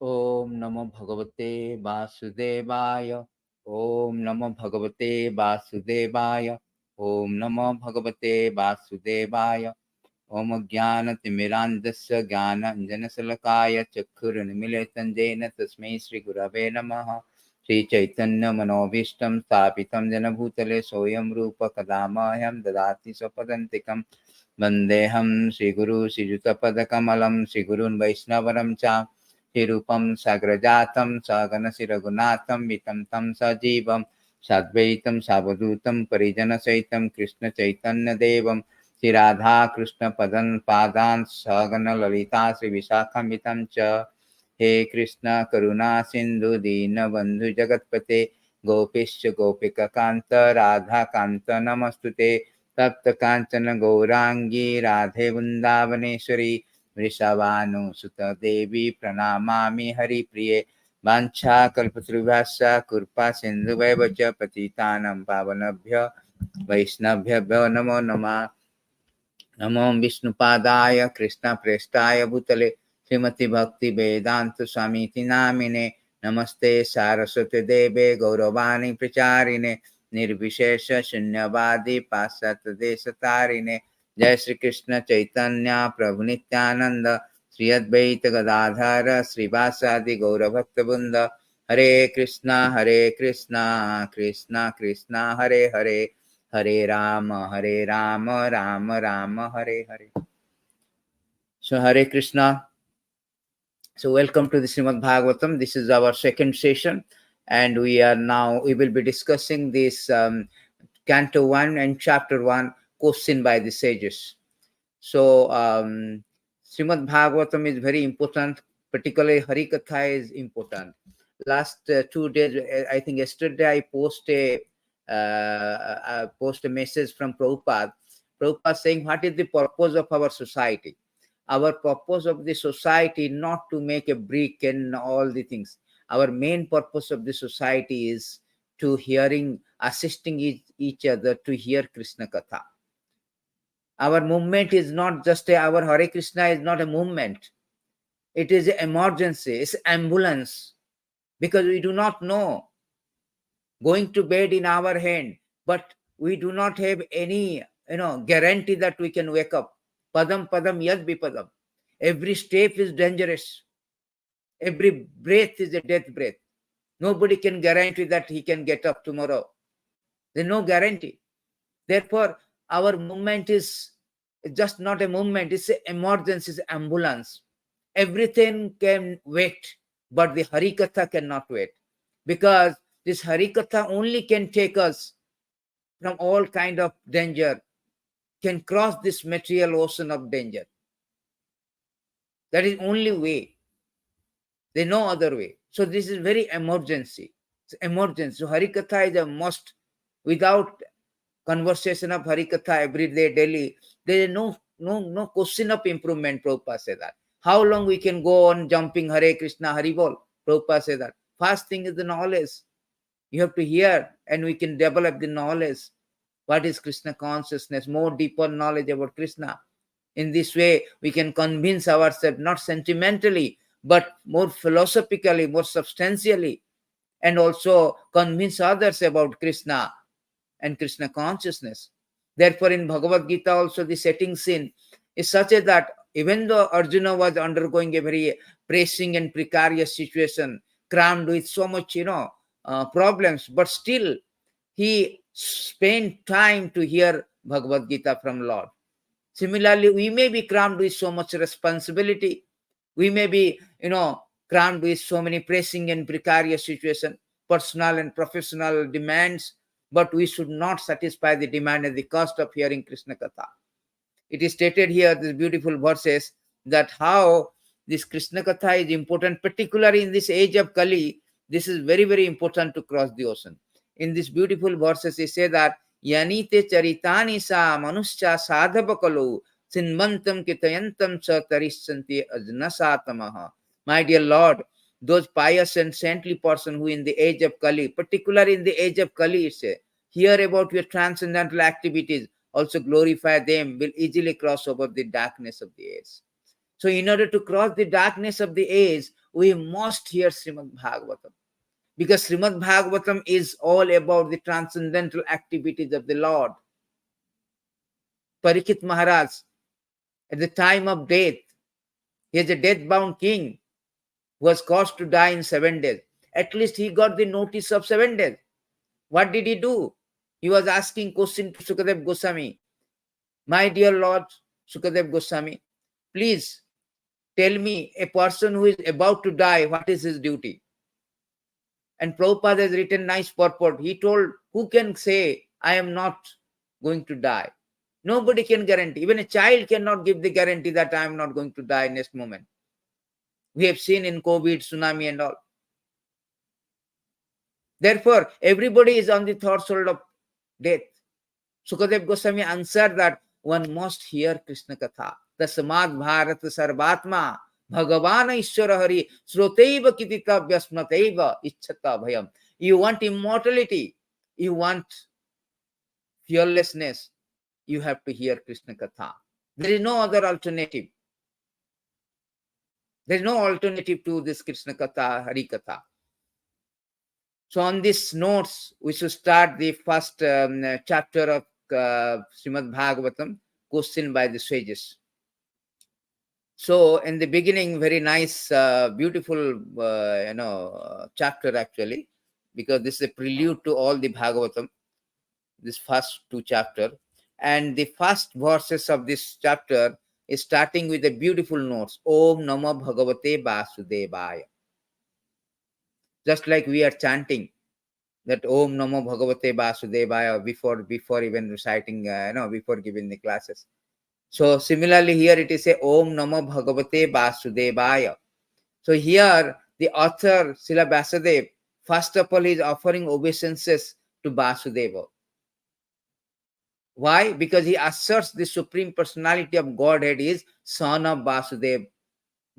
Om Namo Bhagavate Vasudevaya. Om Namo Bhagavate Vasudevaya. Om Namo Bhagavate Vasudevaya. Om Jnana-timirandasya Jnana-anjana-salakaya Chakkura-nimilitam Jena Tasmai Shri Gurave Namaha. Shri Chaitanya Manobhishtam Sthapitam Jena Bhutale Soyam Rupa Kadamahyam Dadati Swapadantikam Vandeham Shri Guru Shri Juta Padakamalam Shri Gurun Vaishnavaram Cha Shirupam Sagrajatam Sagana Siragunatam Vitam Tam Sajivam Sadvaitam Savadutam Parijana Saitam Krishna Chaitanya Devam Shri Radha Krishna Padan Padan Sagana Lalita Shri Visakamitam Cha He Krishna Karuna Sindhu Dina Bandhu Jagatpate Gopisya Gopika Kanta Radha Kanta Namastute Tapta Kanchana Gaurangi Radhe Vrindavaneshwari Vrishabhanu Sutta Devi Pranamami Hari Priye Vancha Kalpatrivasa Kurpa Sindhu Vaivacha Patitanam Pavanabhya Vaishnabhya Namo Namah Namo Vishnupadaya Krishna Prestaya Bhutale Srimati Bhakti Vedanta Swamiti Namine Namaste Saraswati Deve Gauravani Pracharine Nirvishesha Shunyavadi Pasat Desatarine Jai Shri Krishna Chaitanya Prabhu Nityananda Sri Advaita Gadadhara Srivasadi Gauravakta Bunda Hare Krishna Krishna Krishna Hare Hare Hare Rama, Rama Rama, Hare Hare. So Hare Krishna. So welcome to the Srimad Bhagavatam. This is our second session, and we will be discussing this Canto 1 and Chapter 1, question by the sages. So Srimad Bhagavatam is very important, particularly Hari Katha is important. Last 2 days, I think yesterday I posted a message from Prabhupada. Prabhupada saying, what is the purpose of our society? Our purpose of the society not to make a brick and all the things. Our main purpose of the society is to assisting each other to hear Krishna Katha. Our movement is not just our Hare Krishna is not a movement. It is an emergency. It's ambulance. Because we do not know. Going to bed in our hand, but we do not have any guarantee that we can wake up. Padam padam yad bipadam. Every step is dangerous. Every breath is a death breath. Nobody can guarantee that he can get up tomorrow. There's no guarantee. Therefore, our movement is just not a movement. It's an emergency, it's an ambulance. Everything can wait, but the Hari Katha cannot wait. Because this Hari Katha only can take us from all kind of danger, can cross this material ocean of danger. That is only way. There's no other way. So this is very emergency. It's emergency. So Hari Katha is a must. Without conversation of Hari Katha every day, daily, there is no question of improvement. Prabhupada said that. How long we can go on jumping Hare Krishna, Hari Bol? Prabhupada said that. First thing is the knowledge. You have to hear, and we can develop the knowledge. What is Krishna consciousness? More deeper knowledge about Krishna. In this way, we can convince ourselves, not sentimentally, but more philosophically, more substantially, and also convince others about Krishna and Krishna consciousness. Therefore, in Bhagavad Gita also, the setting scene is such a that even though Arjuna was undergoing a very pressing and precarious situation, crammed with so much, problems, but still he spent time to hear Bhagavad Gita from Lord. Similarly, we may be crammed with so much responsibility. We may be, crammed with so many pressing and precarious situations, personal and professional demands, but we should not satisfy the demand at the cost of hearing Krishna Katha. It is stated here, these beautiful verses, that how this Krishna Katha is important, particularly in this age of Kali. This is very, very important to cross the ocean. In these beautiful verses, he says that Yanite charitani sa manuscha sadhavakalu sinmantam kitayantam sa tarishanti ajnasatamaha. My dear Lord, those pious and saintly person who in the age of Kali, particularly in the age of Kali, say, hear about your transcendental activities, also glorify them, will easily cross over the darkness of the age. So in order to cross the darkness of the age, we must hear Srimad Bhagavatam. Because Srimad Bhagavatam is all about the transcendental activities of the Lord. Parikshit Maharaj, at the time of death, he is a death-bound king who was caused to die in 7 days. At least he got the notice of 7 days. What did he do? He was asking question to Sukadev Goswami. My dear Lord Sukadev Goswami, please tell me, a person who is about to die, what is his duty? And Prabhupada has written nice purport. He told, who can say, I am not going to die? Nobody can guarantee. Even a child cannot give the guarantee that I am not going to die next moment. We have seen in COVID, tsunami and all. Therefore, everybody is on the threshold of death. Sukadev Goswami answered that one must hear Krishna Katha. Tasmad Bharat Sarvatma Bhagavan Ishwara Hari Sroteva Kitita Vyasmateva Ichchata Bhayam. You want immortality, you want fearlessness, you have to hear Krishna Katha. There is no other alternative. There is no alternative to this Krishna Katha, Hari Katha. So on these notes, we should start the first chapter of Srimad Bhagavatam, question by the sages. So in the beginning, very nice, beautiful, chapter actually, because this is a prelude to all the Bhagavatam, this first two chapters. And the first verses of this chapter is starting with a beautiful notes. Om Namo Bhagavate Vasudevaya. Just like we are chanting that Om Namo Bhagavate Vasudevaya before even reciting, before giving the classes. So similarly here it is a Om Namo Bhagavate Vasudevaya. So here the author Srila Vyasadeva, first of all, is offering obeisances to Vasudeva. Why? Because he asserts the Supreme Personality of Godhead is son of Vasudeva,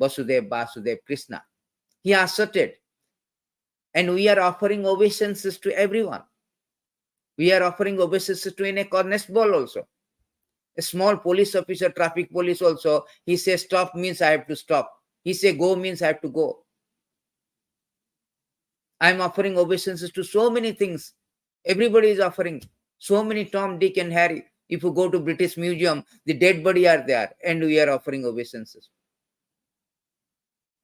Vasudev, Krishna. He asserted. And we are offering obeisances to everyone. We are offering obeisances to a constable also. A small police officer, traffic police also, he says stop means I have to stop. He says go means I have to go. I am offering obeisances to so many things. Everybody is offering. So many Tom, Dick and Harry. If you go to British Museum, the dead body are there and we are offering obeisances.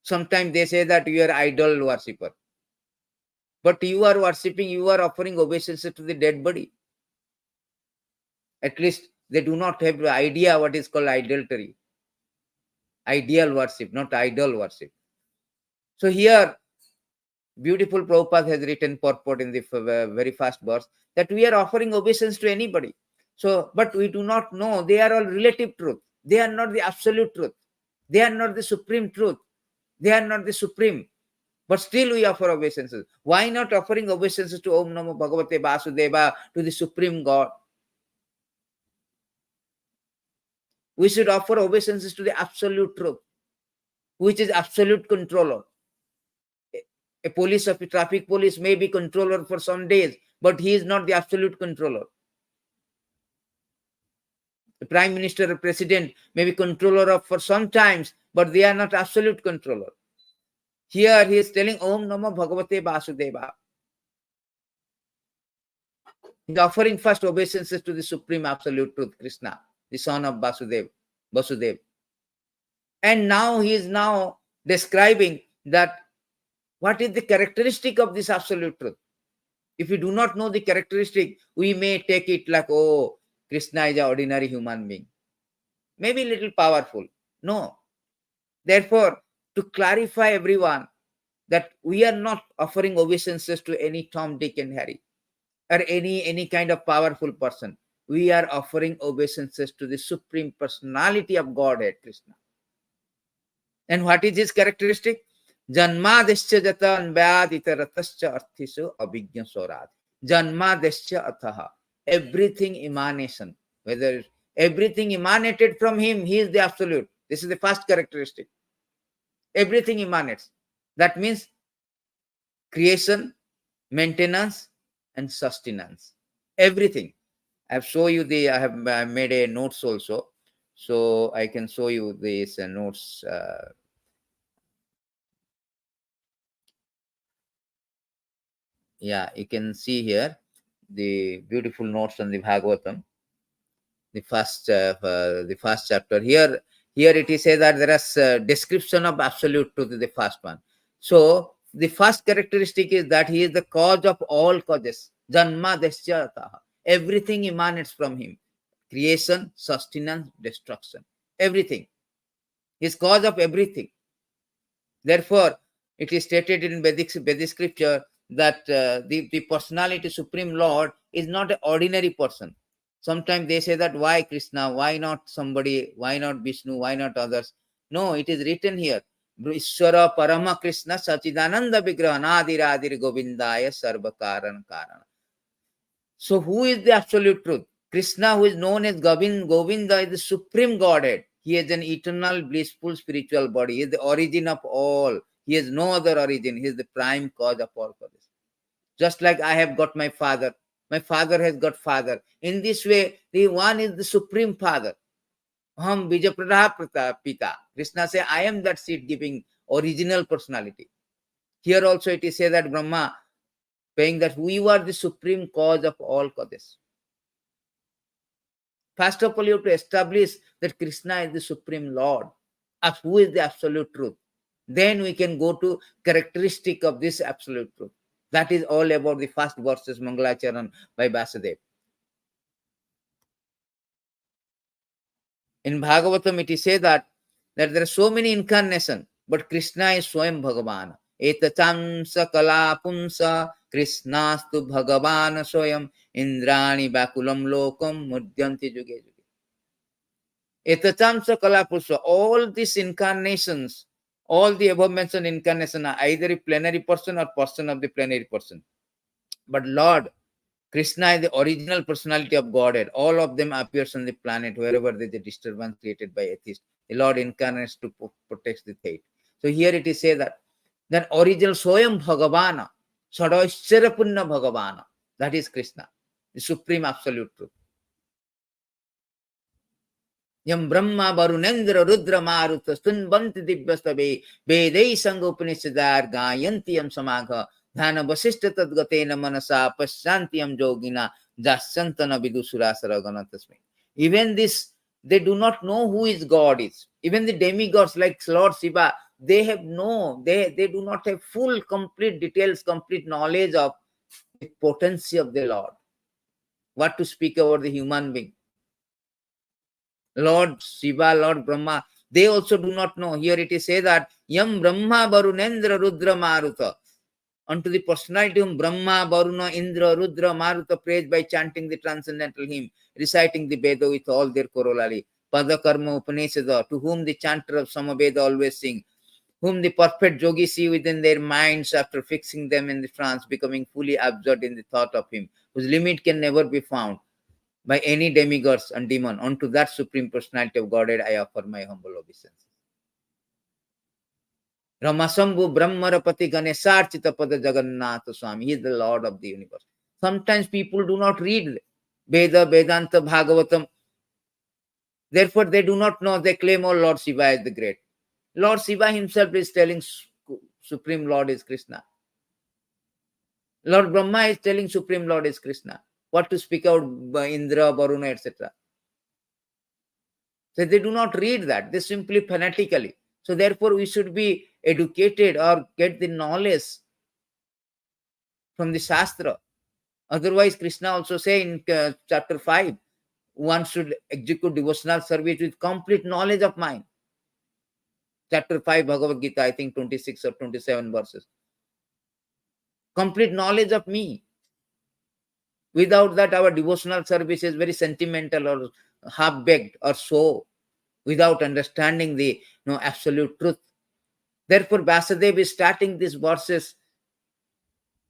Sometimes they say that you are idol worshipper. But you are worshipping, you are offering obeisances to the dead body. At least they do not have the idea what is called idolatry. Ideal worship, not idol worship. So here, beautiful Prabhupada has written purport in the very first verse that we are offering obeisance to anybody. So, but we do not know, they are all relative truth. They are not the absolute truth. They are not the supreme truth. They are not the supreme. But still we offer obeisances. Why not offering obeisances to Om Namo Bhagavate Vasudeva, to the Supreme God? We should offer obeisances to the absolute truth, which is absolute controller. A police of a traffic police may be controller for some days, but he is not the absolute controller. The prime minister or president may be controller of for some times, but they are not absolute controller. Here he is telling Om Namo Bhagavate Vasudeva. He is offering first obeisances to the supreme absolute truth, Krishna, the son of Vasudev. And now he is now describing that what is the characteristic of this absolute truth. If we do not know the characteristic, we may take it like, oh, Krishna is an ordinary human being. Maybe a little powerful. No. Therefore, to clarify everyone that we are not offering obeisances to any Tom, Dick and Harry or any kind of powerful person. We are offering obeisances to the Supreme Personality of Godhead, Krishna. And what is his characteristic? Janmadescha jata anvyadita ratascha arthisu abhignya sorad. Janmadescha ataha. Everything emanation. Whether everything emanated from him, he is the absolute. This is the first characteristic. Everything emanates. That means creation, maintenance, and sustenance. Everything. I have made a notes also. So I can show you these notes. Yeah, you can see here the beautiful notes on the Bhagavatam, the first chapter. Here it is said that there is a description of absolute truth in the first one. So the first characteristic is that he is the cause of all causes. Janma Desyataha. Everything emanates from him. Creation, sustenance, destruction. Everything. He is cause of everything. Therefore, it is stated in Vedic scripture that the personality Supreme Lord is not an ordinary person. Sometimes they say that why Krishna, why not somebody, why not Vishnu, why not others? No, it is written here. Ishvara Parama Krishna Sachidananda Vigraha Nadiradir Govindaya Sarva Karan Karana. So who is the absolute truth? Krishna, who is known as Govinda, is the supreme Godhead. He is an eternal, blissful spiritual body. He is the origin of all. He has no other origin. He is the prime cause of all causes. Just like I have got my father has got father. In this way, the one is the supreme father. Aham Bijapradaha Pita. Krishna says, I am that seed giving original personality. Here also it is said that Brahma, saying that we are the supreme cause of all causes. First of all, you have to establish that Krishna is the Supreme Lord, as who is the absolute truth. Then we can go to characteristic of this absolute truth. That is all about the first verses Mangalacharan by Vasudev. In Bhagavatam, it is said that there are so many incarnations, but Krishna is Swayam Bhagavan. Etachamsa kala punsa Krishnastu Bhagavan Swayam Indrani Bakulam Lokam Mudyanti Juge Juge. Etachamsa kala punsa. All these incarnations, all the above mentioned incarnations are either a plenary person or person of the plenary person. But Lord Krishna is the original personality of Godhead. All of them appears on the planet wherever there is a disturbance created by atheists. The Lord incarnates to protect the faith. So here it is said that original Soyam Bhagavana, Sadaishcharapunna Bhagavana, that is Krishna, the supreme absolute truth. Yam Brahma Varunendra Rudra Maruta Stunbanti Divyastave Vedai Sangha Upanishadar Gayanti Yam Samagha Dhana Vasishta Tadgatena Manasa Pasyantiyam Yogina Jasyantana Vidusura Ganatasmi. Even this, they do not know who is God is. Even the demigods like Lord Shiva, they do not have full, complete details, complete knowledge of the potency of the Lord. What to speak about the human being? Lord Shiva, Lord Brahma, they also do not know. Here it is said that Yam Brahma Varunendra Rudra Maruta. Unto the personality of Brahma, Varuna, Indra, Rudra, Maruta praised by chanting the transcendental hymn, reciting the Veda with all their corollary. Pada Karma Upanishada, to whom the chanter of Samaveda always sing, whom the perfect yogis see within their minds after fixing them in the trance, becoming fully absorbed in the thought of him, whose limit can never be found by any demigods and demon. Unto that supreme personality of Godhead I offer my humble obeisance. Ramasambhu Brahmarapati Ganesarchita Pada Jagannatha Swami. He is the Lord of the universe. Sometimes people do not read Veda, Vedanta, Bhagavatam. Therefore, they do not know. They claim, oh, Lord Shiva is the great. Lord Shiva himself is telling Supreme Lord is Krishna. Lord Brahma is telling Supreme Lord is Krishna. What to speak out Indra, Varuna, etc. So they do not read that. They simply fanatically. So therefore, we should be educated or get the knowledge from the Shastra. Otherwise, Krishna also say in chapter 5, one should execute devotional service with complete knowledge of mind. Chapter 5, Bhagavad Gita, I think 26 or 27 verses. Complete knowledge of me. Without that, our devotional service is very sentimental or half-baked or so, without understanding the absolute truth. Therefore, Vasudev is starting these verses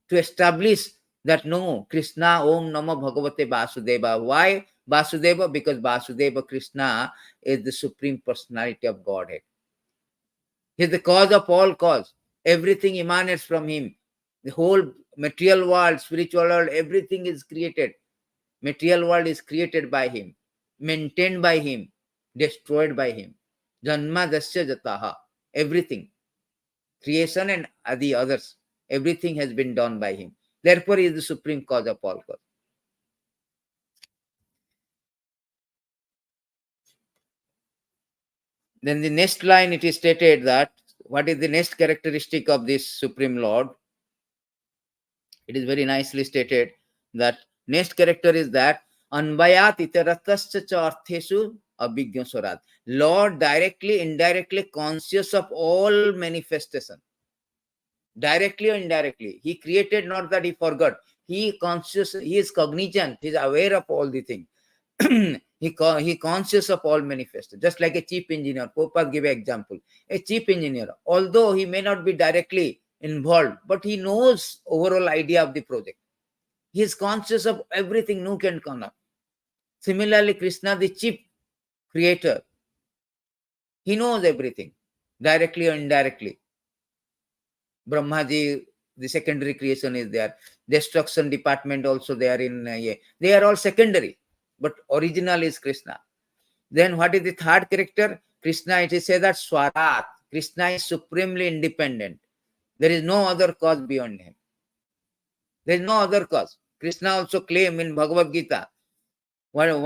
to establish that no, Krishna, Om Namo Bhagavate Vasudeva. Why Vasudeva? Because Vasudeva, Krishna, is the supreme personality of Godhead. He is the cause of all cause. Everything emanates from him. The whole material world, spiritual world, everything is created. Material world is created by him, maintained by him, destroyed by him. Janma dasya jataha. Everything. Creation and the others. Everything has been done by him. Therefore, he is the supreme cause of all cause. Then the next line it is stated that what is the next characteristic of this Supreme Lord? It is very nicely stated that next character is that Anvayat itaratascha cha artheshu abhigya swarat. Lord directly, indirectly conscious of all manifestation. Directly or indirectly. He created, not that he forgot. He conscious, he is cognizant, he is aware of all the things. he conscious of all manifestation, just like a chief engineer. Popa give an example. A chief engineer, although he may not be directly involved, but he knows overall idea of the project. He is conscious of everything nook and corner. Similarly, Krishna, the chief creator, he knows everything, directly or indirectly. Brahmaji, the secondary creation is there. Destruction department also there in they are all secondary, but original is Krishna. Then what is the third character? Krishna, it is said that Swarat. Krishna is supremely independent. There is no other cause beyond him. There is no other cause. Krishna also claim in Bhagavad Gita. What is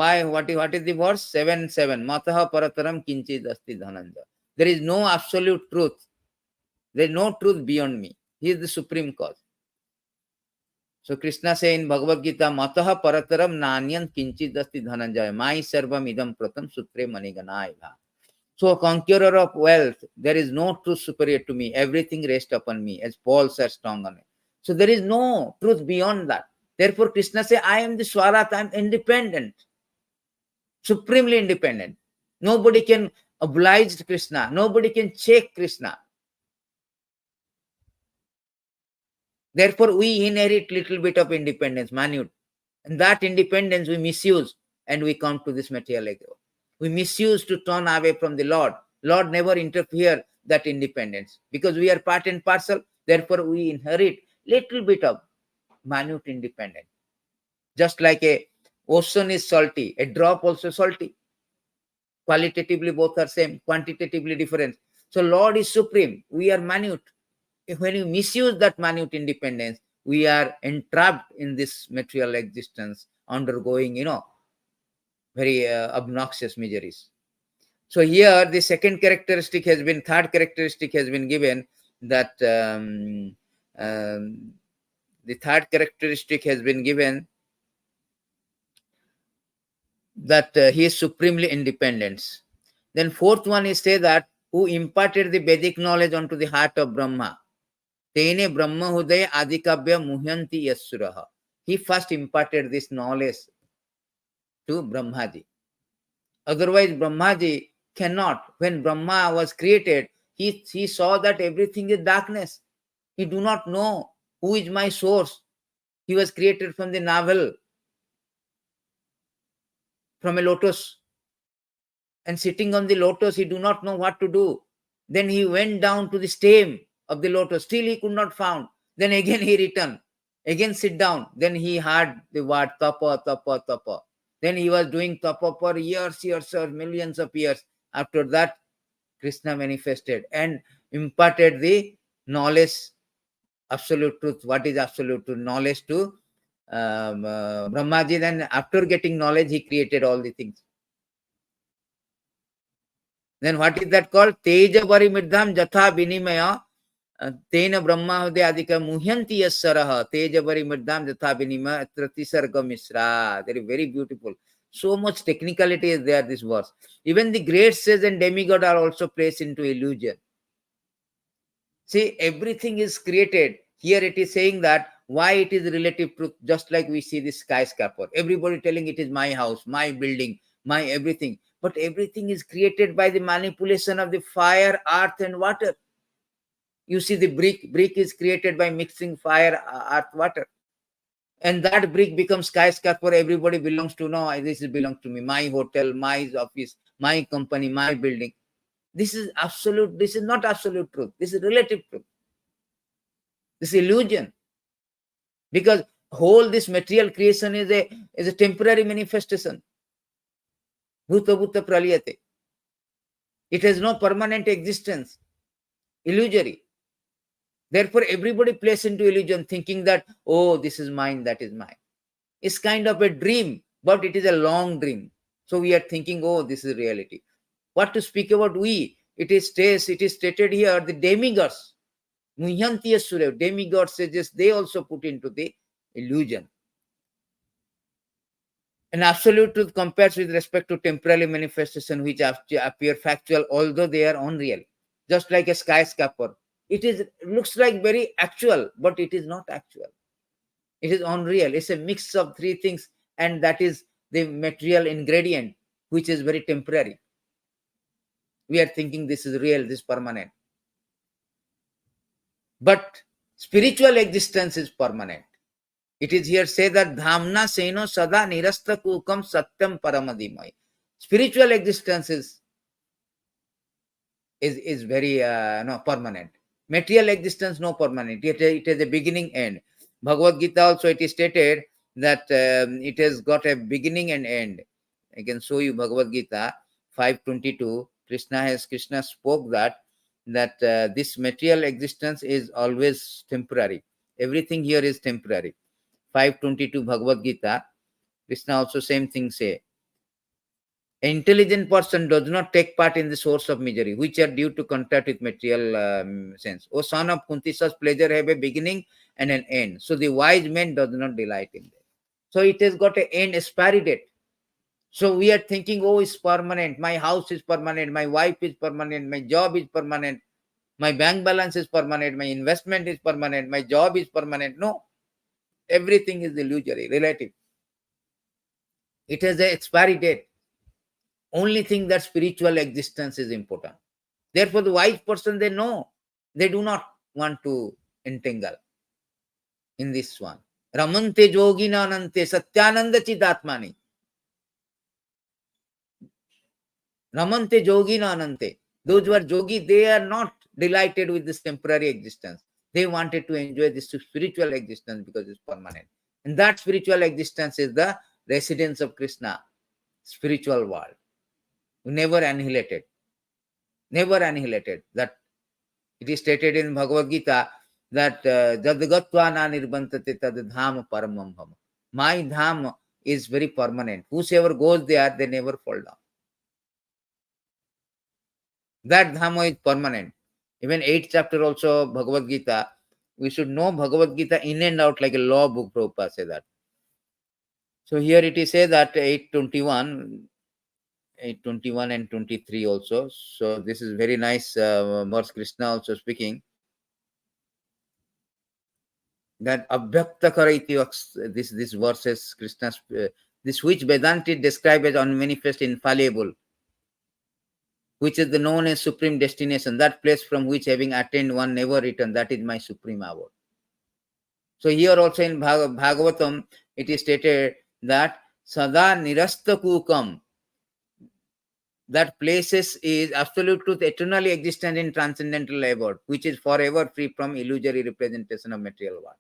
the verse? 7:7. Mataha parataram kinchid asti dhananja. There is no absolute truth. There is no truth beyond me. He is the supreme cause. So Krishna say in Bhagavad Gita, Mataha parataram nanyan kinchid asti dhananjaya. My sarvam idam pratam sutre maniganaiva. So conqueror of wealth, there is no truth superior to me. Everything rests upon me, as Paul says strong on it. So there is no truth beyond that. Therefore, Krishna say, I am the Swarat, I am independent. Supremely independent. Nobody can oblige Krishna. Nobody can check Krishna. Therefore, we inherit little bit of independence, minute. And that independence we misuse and we come to this material ego. We misuse to turn away from the Lord. Lord never interfere that independence because we are part and parcel. Therefore, we inherit little bit of minute independence. Just like a ocean is salty, a drop also salty. Qualitatively both are same, quantitatively different. So Lord is supreme. We are minute. When you misuse that minute independence, we are entrapped in this material existence, undergoing, very obnoxious miseries. So here the third characteristic has been given that the third characteristic has been given that he is supremely independent. Then fourth one is say that who imparted the Vedic knowledge onto the heart of Brahma. Tene Brahma Hudaya Adikabhya Muhyanti Yasuraha. He first imparted this knowledge to Brahmaji. Otherwise, Brahmaji cannot. When Brahma was created, he saw that everything is darkness. He do not know who is my source. He was created from the navel, from a lotus. And sitting on the lotus, he do not know what to do. Then he went down to the stem of the lotus. Still he could not found. Then again he returned. Again sit down. Then he heard the word tapa, tapa, tapa. Then he was doing tapa for years, millions of years. After that, Krishna manifested and imparted the knowledge, absolute truth. What is absolute truth? Knowledge to Brahmaji. Then after getting knowledge, he created all the things. Then what is that called? Teja Varimidham Jatha Vinimaya Tena Brahma Adika Muhyanti Yasaraha Teja Varimidham Jatha Vinimaya Tratisarga Misra. Very, very beautiful. So much technicality is there, this verse. Even the great sages and demigod are also placed into illusion. See, everything is created. Here it is saying that why it is relative truth, just like we see this skyscraper. Everybody telling it is my house, my building, my everything. But everything is created by the manipulation of the fire, earth, and water. You see the brick. Brick is created by mixing fire, earth, water. And that brick becomes skyscraper. Everybody belongs to, no, this belongs to me. My hotel, my office, my company, my building. This is absolute. This is not absolute truth. This is relative truth. This illusion. Because whole this material creation is a temporary manifestation. Bhuta bhuta praliyate. It has no permanent existence. Illusory. Therefore, everybody plays into illusion thinking that, oh, this is mine, that is mine. It's kind of a dream, but it is a long dream. So we are thinking, oh, this is reality. What to speak about we? It is stated here, the demigods. Muhyantiya Surya, demigods suggest they also put into the illusion. An absolute truth compares with respect to temporary manifestation which appear factual, although they are unreal. Just like a skyscraper. Looks like very actual, but it is not actual. It is unreal. It's a mix of three things, and that is the material ingredient, which is very temporary. We are thinking this is real, this is permanent. But spiritual existence is permanent. It is here say that dhamna seno sada nirasta kukam satyam paramadimai. Spiritual existence is very permanent. Material existence no permanent. It has a beginning end. Bhagavad Gita also it is stated that it has got a beginning and end. I can show you Bhagavad Gita 5:22. Krishna spoke that this material existence is always temporary. Everything here is temporary. 5:22 Bhagavad Gita. Krishna also same thing say. An intelligent person does not take part in the source of misery, which are due to contact with material sense. O son of Kunti, such pleasure have a beginning and an end. So the wise man does not delight in them. So it has got an end, expiry date. So we are thinking, oh, it's permanent. My house is permanent. My wife is permanent. My job is permanent. My bank balance is permanent. My investment is permanent. My job is permanent. No, everything is illusory, relative. It has an expiry date. Only thing that spiritual existence is important. Therefore, the wise person, they know. They do not want to entangle in this one. Ramante yogina anante satyananda chidatmani. Ramante yogina anante. Those who are yogi, they are not delighted with this temporary existence. They wanted to enjoy this spiritual existence because it's permanent. And that spiritual existence is the residence of Krishna, spiritual world. Never annihilated. Never annihilated. That it is stated in Bhagavad Gita that Jadagatva na nirbantate tad dham paramam bhama. My dham is very permanent. Whosoever goes there, they never fall down. That dham is permanent. Even 8th chapter also Bhagavad Gita, we should know Bhagavad Gita in and out like a law book. Prabhupada say that. So here it is say that 821 and 23 also. So this is very nice verse. Krishna also speaking that abhyakta kariti, this verses Krishna this which Vedanta describe as unmanifest, infallible, which is the known as supreme destination, that place from which having attained one never return, that is my supreme abode. So here also in Bhagavatam it is stated that sada nirasta kukam, that places is absolute truth, eternally existent in transcendental abode, which is forever free from illusory representation of material world.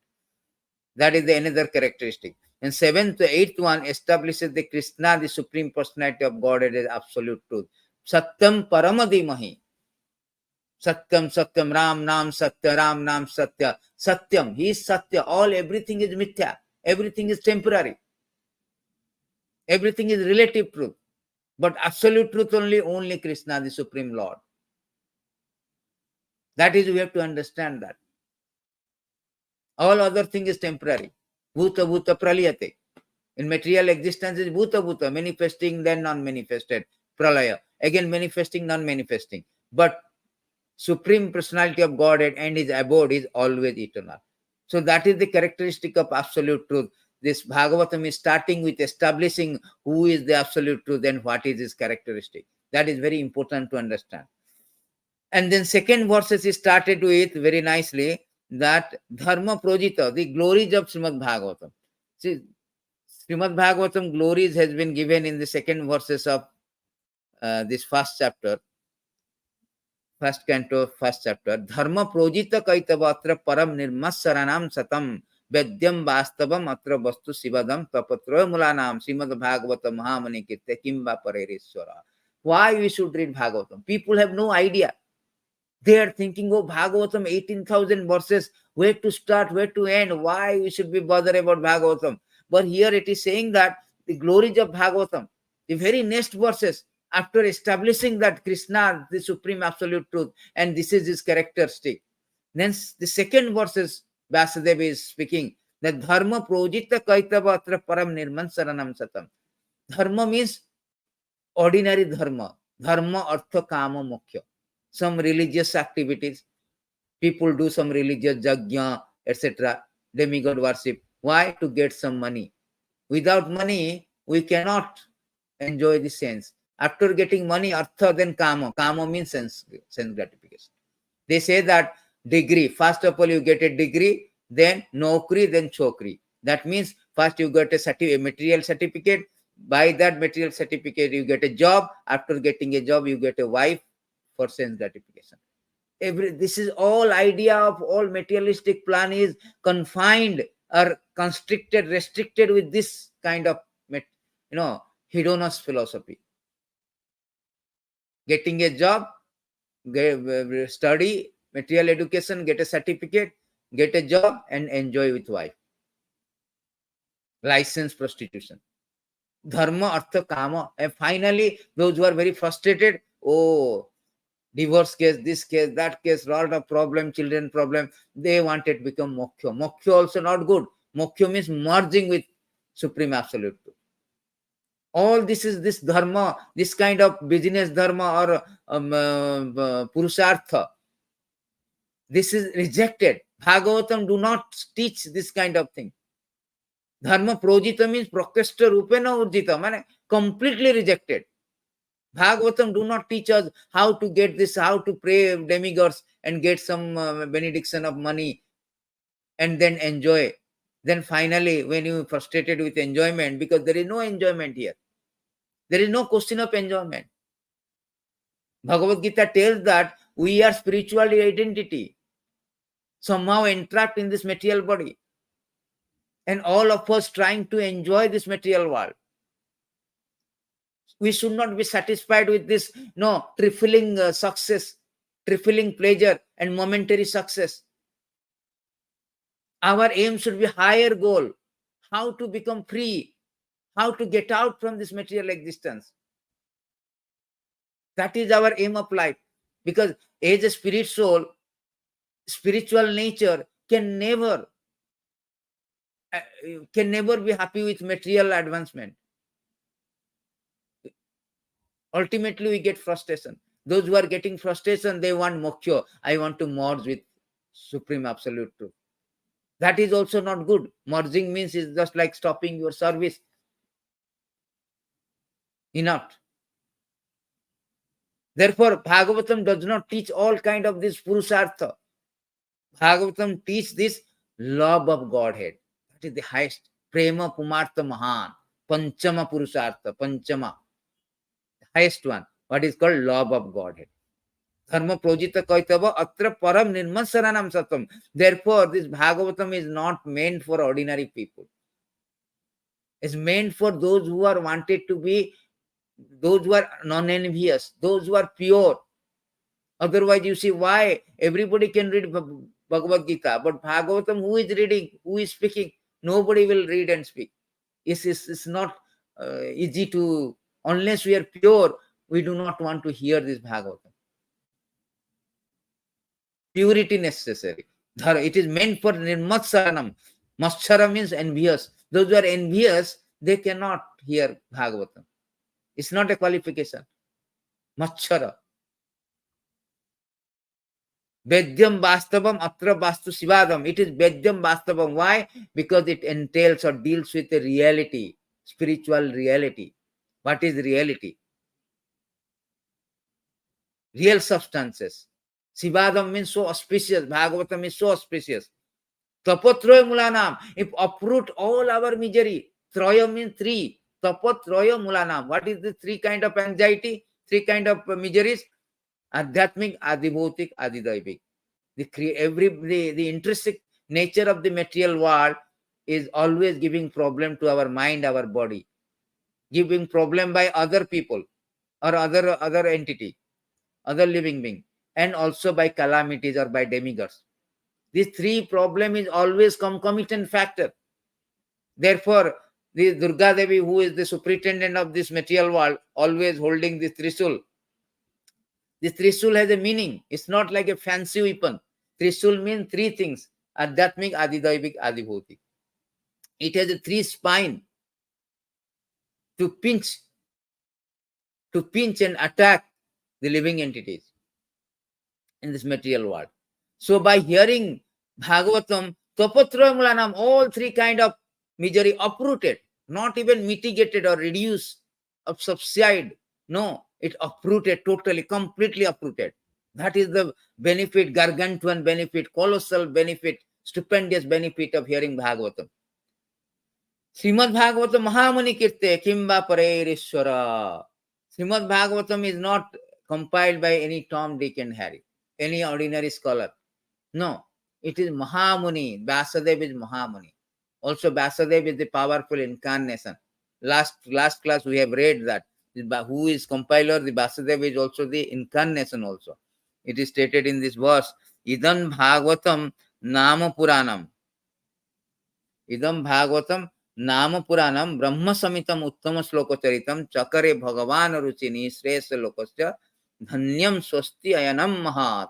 That is the another characteristic. And 7th, 8th one establishes the Krishna, the supreme personality of Godhead, as absolute truth. Satyam paramadimahi. Satyam, Satyam, Ram, Nam, Satya, Ram, Nam, Satya. Satyam, he is Satya. Everything is mithya. Everything is temporary. Everything is relative truth. But absolute truth only Krishna, the Supreme Lord. That is, we have to understand that. All other thing is temporary. Bhuta bhuta praliyate. In material existence is bhuta bhuta, manifesting then non-manifested. Pralaya. Again manifesting, non-manifesting. But Supreme Personality of Godhead and his abode is always eternal. So that is the characteristic of absolute truth. This Bhagavatam is starting with establishing who is the absolute truth and what is his characteristic. That is very important to understand. And then second verses is started with very nicely that Dharma Projita, the glories of Srimad Bhagavatam. See, Srimad Bhagavatam glories has been given in the second verses of this first chapter. First canto, first chapter. Dharma projita kaitavatra param nirmasaranam satam vedyam vastavam atra vastu sivadam tapatra mulanam Srimad Bhagavatam Mahamani Kirte Kimba Parereswara. Why we should read Bhagavatam? People have no idea. They are thinking, oh, Bhagavatam, 18,000 verses, where to start, where to end, why we should be bothered about Bhagavatam. But here it is saying that the glories of Bhagavatam, the very next verses, after establishing that Krishna, the supreme absolute truth, and this is his characteristic. Then the second verses, Vasudev is speaking that dharma projita kaitava atra param nirman saranam satam. Dharma means ordinary dharma. Dharma artha kama moksha. Some religious activities. People do some religious yajna, etc. Demigod worship. Why? To get some money. Without money, we cannot enjoy the sense. After getting money, artha, then kama. Kama means sense gratification. They say that degree, first of all, you get a degree, then nokri, then chokri. That means first you get a material certificate. By that material certificate, you get a job. After getting a job, you get a wife for sense gratification. This is all idea of all materialistic plan is confined or constricted, restricted with this kind of hedonist philosophy. Getting a job, study, material education, get a certificate, get a job, and enjoy with wife. License prostitution. Dharma, artha, kama. And finally, those who are very frustrated, oh, divorce case, this case, that case, lot of problem, children problem, they wanted to become moksha. Moksha also not good. Moksha means merging with Supreme Absolute Truth. All this is this dharma, this kind of business dharma or purushartha. This is rejected. Bhagavatam do not teach this kind of thing. Dharma projita means prakashta rupena urjita, means completely rejected. Bhagavatam do not teach us how to get this, how to pray demigods and get some benediction of money and then enjoy. Then finally, when you frustrated with enjoyment, because there is no enjoyment here. There is no question of enjoyment. Bhagavad Gita tells that we are spiritual identity, somehow entrapped in this material body. And all of us trying to enjoy this material world. We should not be satisfied with this trifling success, trifling pleasure and momentary success. Our aim should be higher goal, how to become free, how to get out from this material existence. That is our aim of life. Because as a spirit soul, spiritual nature can never be happy with material advancement. Ultimately, we get frustration. Those who are getting frustration, they want moksha. I want to merge with Supreme Absolute Truth. That is also not good. Merging means it's just like stopping your service. Enough. Therefore, Bhagavatam does not teach all kind of this purushartha. Bhagavatam teach this love of Godhead. That is the highest. Prema Pumartha Mahan. Panchama Purushartha. Panchama. The highest one. What is called love of Godhead. Dharma projita kaitava atra param nirman saranam satam. Therefore, this Bhagavatam is not meant for ordinary people. It's meant for those who are wanted to be, those who are non-envious, those who are pure. Otherwise, you see why everybody can read Bhagavad Gita, but Bhagavatam, who is reading, who is speaking? Nobody will read and speak. It's not easy to, unless we are pure, we do not want to hear this Bhagavatam. Purity necessary. It is meant for nirmatsaranam. Matshara means envious. Those who are envious, they cannot hear Bhagavatam. It's not a qualification. Matshara. Vedyam Vastavam Atra Vastu Sivadam. It is Vedyam Vastavam. Why? Because it entails or deals with a reality, spiritual reality. What is reality? Real substances. Sivadam means so auspicious. Bhagavatam is so auspicious. Tapatroya Mulanam. If uproot all our misery, Troya means three. Tapatroya Mulanam. What is the three kind of anxiety? Three kind of miseries? Adhyatmic, Adibhautik, Adidaivik. The intrinsic nature of the material world is always giving problem to our mind, our body. Giving problem by other people or other entity, other living being. and also by calamities or by demigods. These three problem is always concomitant factor. Therefore, the Durga Devi, who is the superintendent of this material world, always holding this Trisul. This Trisul has a meaning. It's not like a fancy weapon. Trisul means three things: Adhyatmic, Adidaivic, Adibhautik. It has a three spine to pinch and attack the living entities in this material world. So by hearing Bhagavatam, Tapatramulanam, all three kind of misery uprooted, not even mitigated or reduced or subside. No, it uprooted totally, completely uprooted. That is the benefit, gargantuan benefit, colossal benefit, stupendous benefit of hearing Bhagavatam. Srimad Bhagavatam Mahamani Kirte Kimba Pareirishwara. Srimad Bhagavatam is not compiled by any Tom, Dick and Harry, any ordinary scholar. No, it is Mahamuni. Vyasadeva is Mahamuni. Also, Vyasadeva is the powerful incarnation. Last class we have read that. Who is compiler? The Vyasadeva is also the incarnation also. It is stated in this verse, Idam Bhagavatam Nama Puranam. Idam Bhagavatam Nama Puranam Brahma Samitam Uttama Slokacharitam Chakare Bhagavan Ruchini Shresa Lokasya Dhanyam Swasti Ayanam Mahat.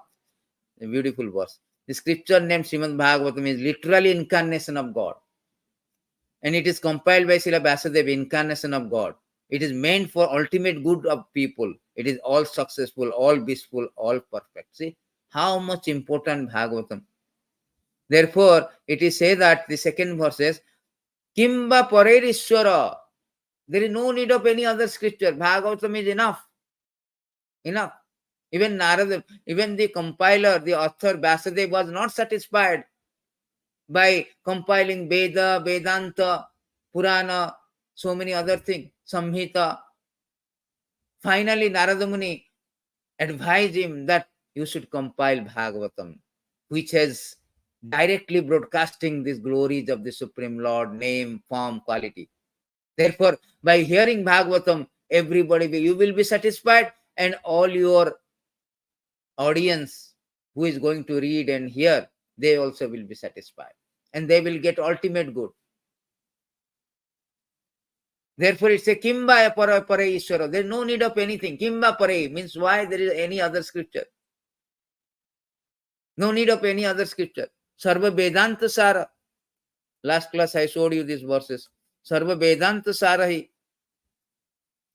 A beautiful verse. The scripture named Srimad Bhagavatam is literally incarnation of God. And it is compiled by Srila Vyasadeva, incarnation of God. It is meant for ultimate good of people. It is all successful, all blissful, all perfect. See how much important Bhagavatam. Therefore, it is said that the second verse says, Kimba Pareirishwara. There is no need of any other scripture. Bhagavatam is enough. Enough. Even Narada, even the compiler, the author, Vyasadeva, was not satisfied by compiling Veda, Vedanta, Purana, so many other things, Samhita. Finally, Narada Muni advised him that you should compile Bhagavatam, which has directly broadcasting these glories of the Supreme Lord, name, form, quality. Therefore, by hearing Bhagavatam, everybody, you will be satisfied, and all your audience who is going to read and hear, they also will be satisfied. And they will get ultimate good. Therefore, it's a Kimba Pare Ishwara. There is no need of anything. Kimba Pare means why there is any other scripture. No need of any other scripture. Sarva Vedanta Sara. Last class I showed you these verses. Sarva Vedanta Sara hi.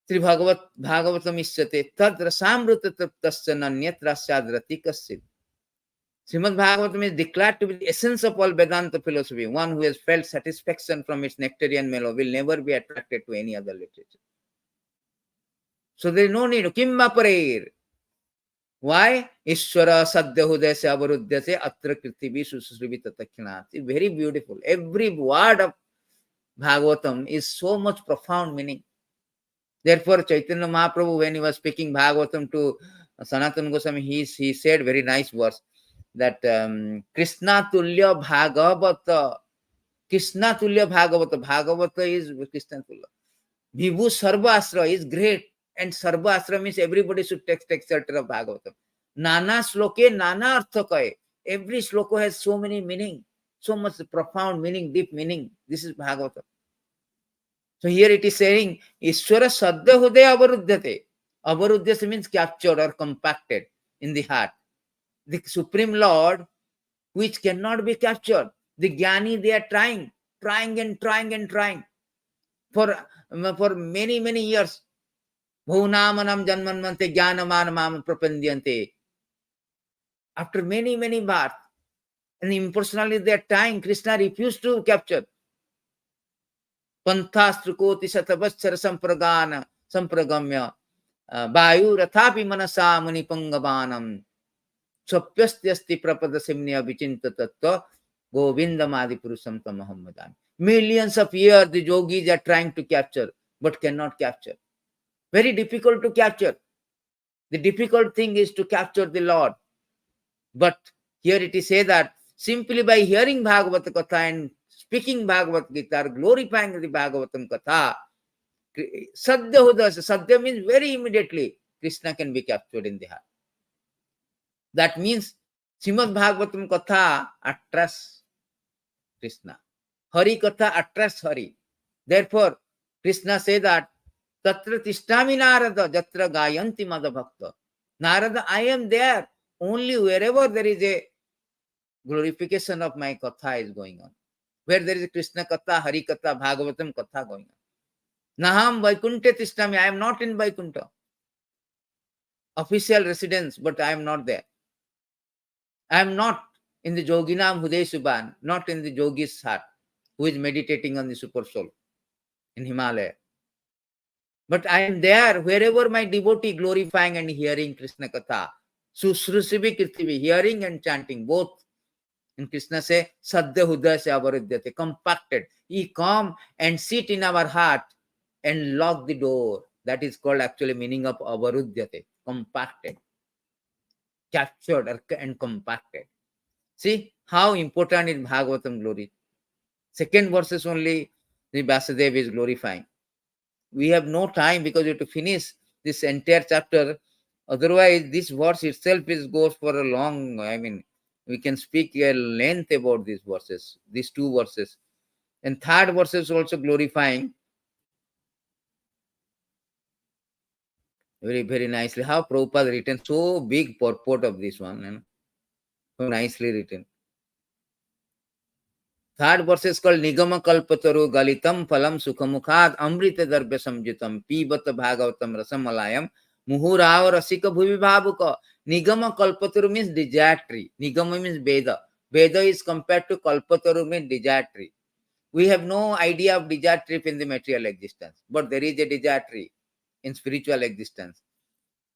Sri Bhagavatam Isyate Tad Rasamrita Taptasya Nanyat Rasyadrati Kasid. Srimad Bhagavatam is declared to be the essence of all Vedanta philosophy. One who has felt satisfaction from its nectarian mellow will never be attracted to any other literature. So there is no need. Kimba Pareir. Why? Ishwara Sadhya Hudaya Avarudhyase Atra Kirtivi Susrivita Takhinati. Very beautiful. Every word of Bhagavatam is so much profound meaning. Therefore, Chaitanya Mahaprabhu, when he was speaking Bhagavatam to Sanatana Goswami, he said very nice verse that Krishna Tulya Bhagavata. Krishna Tulya Bhagavata. Bhagavata is Krishna Tulya. Vibhu Sarva Asra is great. And Sarva Asra means everybody should take shelter of Bhagavatam. Nana Sloke, Nana Arthakaye. Every sloka has so many meaning. So much profound meaning, deep meaning. This is Bhagavatam. So here it is saying, Ishwara Sadhya Hudaya Avarudhyate. Avarudhyate means captured or compacted in the heart. The Supreme Lord, which cannot be captured. The Jnani, they are trying and trying for many, many years. Bhunamanam Janmanmante Jnanamanamam Prapandyante. After many, many births, and impersonally they are trying, Krishna refused to capture. Panthastrakoti Satabachara Sampragamya Vayu Rathapi Manasa Munipangavanam Swapyastyasti Prapada Simnya Vichinta Tattva Govindamadi Purusam Muhammadan. Millions of years the yogis are trying to capture, but cannot capture. Very difficult to capture. The difficult thing is to capture the Lord. But here it is said that simply by hearing Bhagavata Katha and speaking Bhagavad Gita, glorifying the Bhagavatam Katha, Sadhya Hudaya. Sadhya means very immediately Krishna can be captured in the heart. That means Srimad Bhagavatam Katha attracts Krishna. Hari Katha attracts Hari. Therefore, Krishna says that Tatra Tishtami Narada Jatra Gayanti Madhavakta. Narada, I am there only wherever there is a glorification of my Katha is going on. Where there is a Krishna Katha, Hari Katha, Bhagavatam Katha going on. Naham Vaikunta Tishtami. I am not in Vaikunta. Official residence, but I am not there. I am not in the Yoginam Huday Subhan, not in the Yogi's heart, who is meditating on the Super Soul in Himalaya. But I am there wherever my devotee glorifying and hearing Krishna Katha. Susrusibi Kirtivi, hearing and chanting, both. And Krishna say, Sadhya Hudaya se avarudyate, compacted. He come and sit in our heart and lock the door. That is called actually meaning of avarudyate, compacted, captured and compacted. See how important is Bhagavatam glory. Second verses only the Vasudev is glorifying. We have no time because we have to finish this entire chapter. Otherwise, this verse itself goes for a long, we can speak a length about these verses, these two verses. And third verse is also glorifying very, very nicely. How Prabhupada written so big purport of this one, so nicely written. Third verse is called Nigama Kalpataru Galitam Phalam Sukhamukhad Amrita Darbya Samjitam Pibata Bhagavatam Rasamalayam Muhurav Rasika Bhuvi Bhabuka. Nigama Kalpataru means desire tree. Nigama means Veda. Veda is compared to Kalpataru means desire tree. We have no idea of desire tree in the material existence, but there is a desire tree in spiritual existence.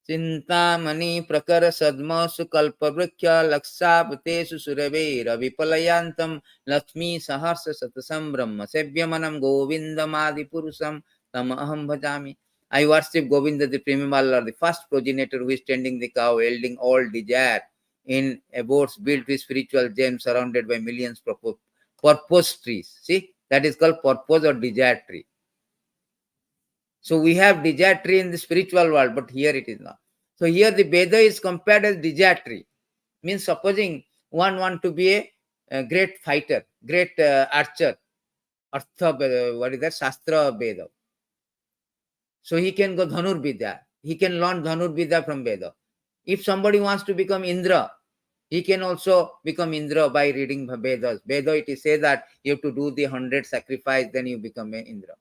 Chintamani prakara sadma sukalpa vrikya laksapatesu suravera vipalayantam lakshmi saharsa satasam brahma sevyamanam govindamadi purusam tamaham bhajami. I worship Govinda the Primimal, the first progenitor who is tending the cow, yielding all desire in abodes built with spiritual gems surrounded by millions of purpose trees. See, that is called purpose or desire tree. So we have desire tree in the spiritual world, but here it is not. So here the Veda is compared as desire tree. Means supposing one want to be a great fighter, great archer, Artha, what is that? Shastra Veda. So he can go Dhanur Vidya. He can learn Dhanur Vidya from Veda. If somebody wants to become Indra, he can also become Indra by reading Vedas. Veda, it is said that you have to do the 100 sacrifice, then you become an Indra.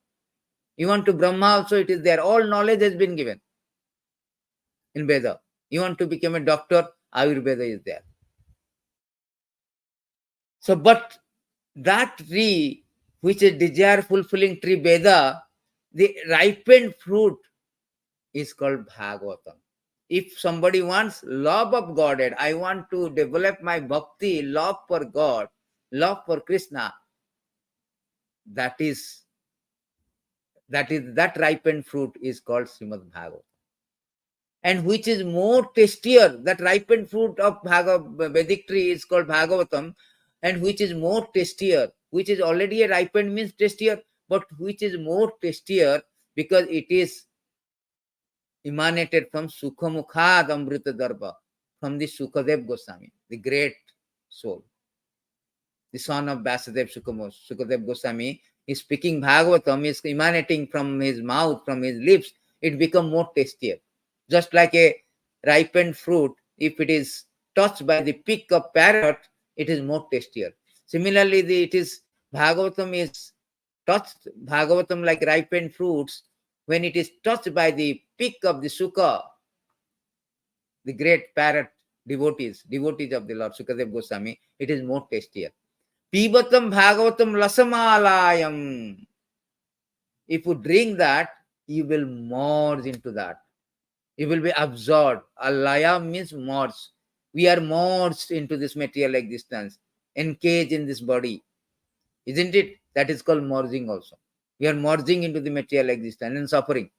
You want to Brahma also, it is there. All knowledge has been given in Veda. You want to become a doctor, Ayurveda is there. So, but that tree, which is desire fulfilling tree, Veda, the ripened fruit is called Bhagavatam. If somebody wants love of Godhead, I want to develop my bhakti, love for God, love for Krishna, that ripened fruit is called Srimad Bhagavatam. And which is more tastier, that ripened fruit of Vedic tree is called Bhagavatam, and which is more tastier, which is already a ripened means tastier, but which is more tastier because it is emanated from Sukhamukhad Amrita Darba, from the Sukadev Goswami, the great soul, the son of Vasudev Sukadev Goswami, is speaking Bhagavatam, is emanating from his mouth, from his lips, it becomes more tastier. Just like a ripened fruit, if it is touched by the pick of parrot, it is more tastier. Similarly, it is Bhagavatam is touched, Bhagavatam like ripened fruits, when it is touched by the pick of the Sukha, the great parrot devotees of the Lord Sukadev Goswami, it is more tastier. Pibatam Bhagavatam Lasamalayam. If you drink that, you will merge into that. You will be absorbed. Alaya means merge. We are merged into this material existence, encaged in this body. Isn't it? That is called merging also. We are merging into the material existence and suffering.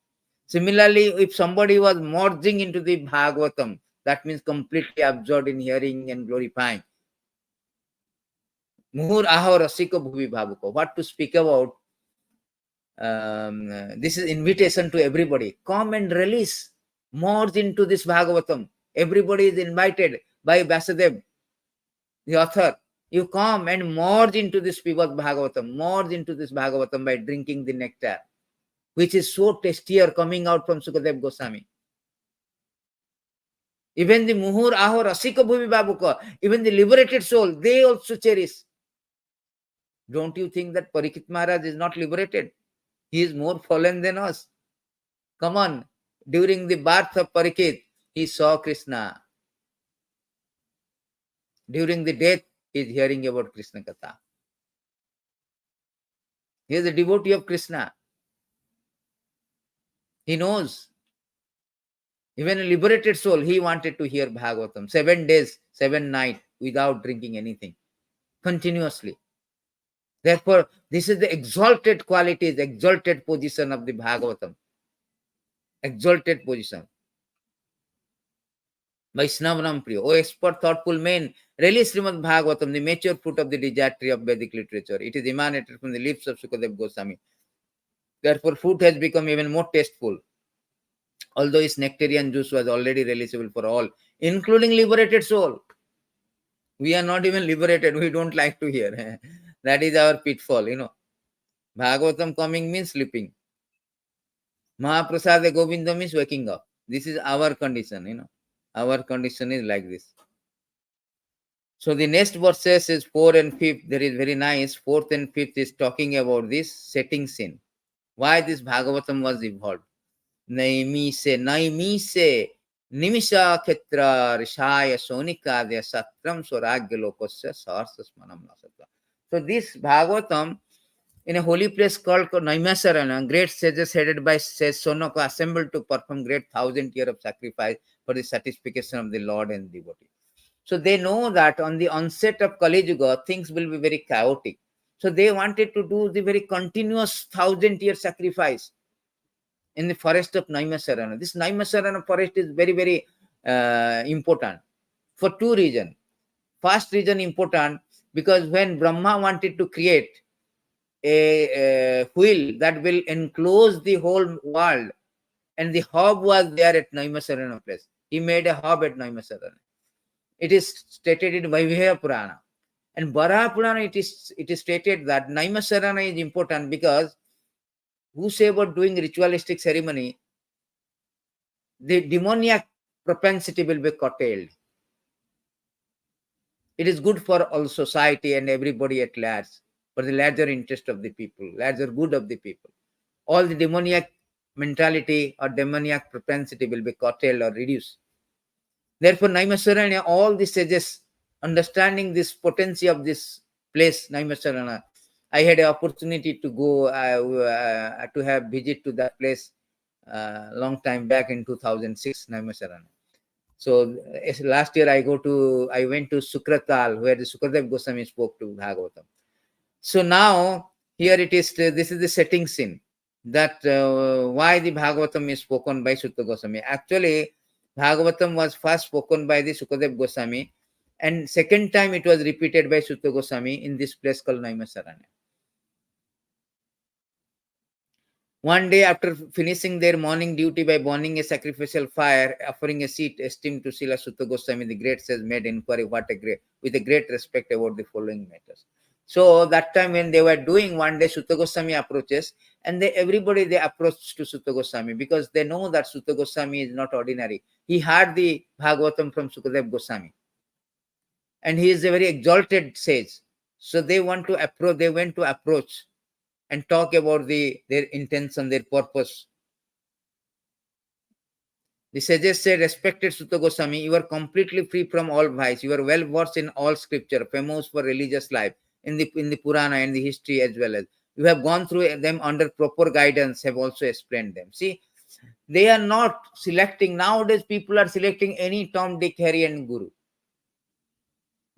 Similarly, if somebody was merging into the Bhagavatam, that means completely absorbed in hearing and glorifying. Muhur aho rasika bhuvi bhavuko. What to speak about? This is invitation to everybody. Come and release. Merge into this Bhagavatam. Everybody is invited. by Vasudev, the author. You come and merge into this Pibat Bhagavatam, merge into this Bhagavatam by drinking the nectar, which is so tastier coming out from Sukadev Goswami. Even the Muhur Ahor Rasika Bhuvi Babuka, even the liberated soul, they also cherish. Don't you think that Parikshit Maharaj is not liberated? He is more fallen than us. Come on, during the birth of Parikshit, he saw Krishna. During the death, he is hearing about Krishna Katha. He is a devotee of Krishna. He knows. Even a liberated soul, he wanted to hear Bhagavatam. 7 days, 7 nights, without drinking anything, continuously. Therefore, this is the exalted qualities, exalted position of the Bhagavatam. Exalted position. Vaishnavanam Priya. O expert, thoughtful men, release Srimad Bhagavatam, the mature fruit of the desire tree of Vedic literature. It is emanated from the lips of Sukadev Goswami. Therefore, fruit has become even more tasteful. Although its nectarian juice was already releasable for all, including liberated soul. We are not even liberated. We don't like to hear. That is our pitfall, Bhagavatam coming means sleeping. Mahaprasada Govinda means waking up. This is our condition, Our condition is like this. So the next verses is 4 and 5. There is very nice. 4th and 5th is talking about this setting sin. Why this Bhagavatam was evolved. Naimise Nimisha Ketra Rishaya Sonika de Satram Swaragya Lokasya Sarsasmanam Nasatra. So this Bhagavatam in a holy place called Naimisarana, great sages headed by sage Sonaka assembled to perform great 1,000 years of sacrifice for the satisfaction of the Lord and devotee. So they know that on the onset of Kali Yuga, things will be very chaotic. So they wanted to do the very continuous 1,000-year sacrifice in the forest of Naimisarana. This Naimisarana forest is very, very important for 2 reasons. First reason important, because when Brahma wanted to create a wheel that will enclose the whole world, and the hub was there at Naimisarana place. He made a hub at Naimisarana. It is stated in Vaivihaya Purana. And Varaha Purana, it is stated that Naimisarana is important because whosoever doing ritualistic ceremony, the demoniac propensity will be curtailed. It is good for all society and everybody at large, for the larger interest of the people, larger good of the people. All the demoniac mentality or demoniac propensity will be curtailed or reduced. Therefore, Naimisarana, all the sages, understanding this potency of this place, Naimisarana, I had an opportunity to go to have visit to that place long time back in 2006, Naimisarana. So last year I went to Sukratal, where the Sukadev Goswami spoke to Bhagavatam. So now here it is. This is the setting scene that why the Bhagavatam is spoken by Sutta Goswami. Actually, Bhagavatam was first spoken by the Sukadev Goswami, and second time it was repeated by Sutta Goswami in this place called Naimisarana. One day, after finishing their morning duty by burning a sacrificial fire, offering a seat esteemed to Srila Sutta Goswami, the great sage made inquiry with a great respect about the following matters. So that time when they were doing, one day Sutta Goswami approaches, and everybody approach to Sutta Goswami because they know that Sutta Goswami is not ordinary. He heard the Bhagavatam from Sukadev Goswami, and he is a very exalted sage. So they went to approach and talk about their intention, their purpose. The sages said, respected Sutta Goswami, you are completely free from all vice. You are well versed in all scripture, famous for religious life, in the Purana and the history as well as. You have gone through them under proper guidance, have also explained them. See, they are not selecting. Nowadays, people are selecting any Tom, Dick, Harry and Guru.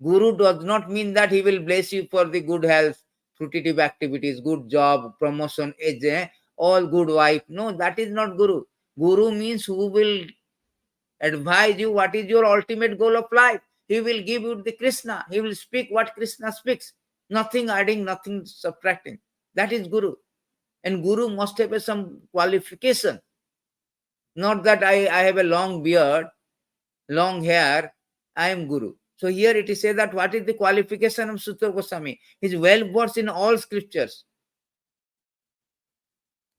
Guru does not mean that he will bless you for the good health, fruitive activities, good job, promotion, age, all good wife. No, that is not Guru. Guru means who will advise you what is your ultimate goal of life. He will give you the Krishna. He will speak what Krishna speaks. Nothing adding, nothing subtracting. That is Guru. And Guru must have some qualification. Not that I have a long beard, long hair, I am Guru. So here it is said that what is the qualification of Sutta Goswami? He is well versed in all scriptures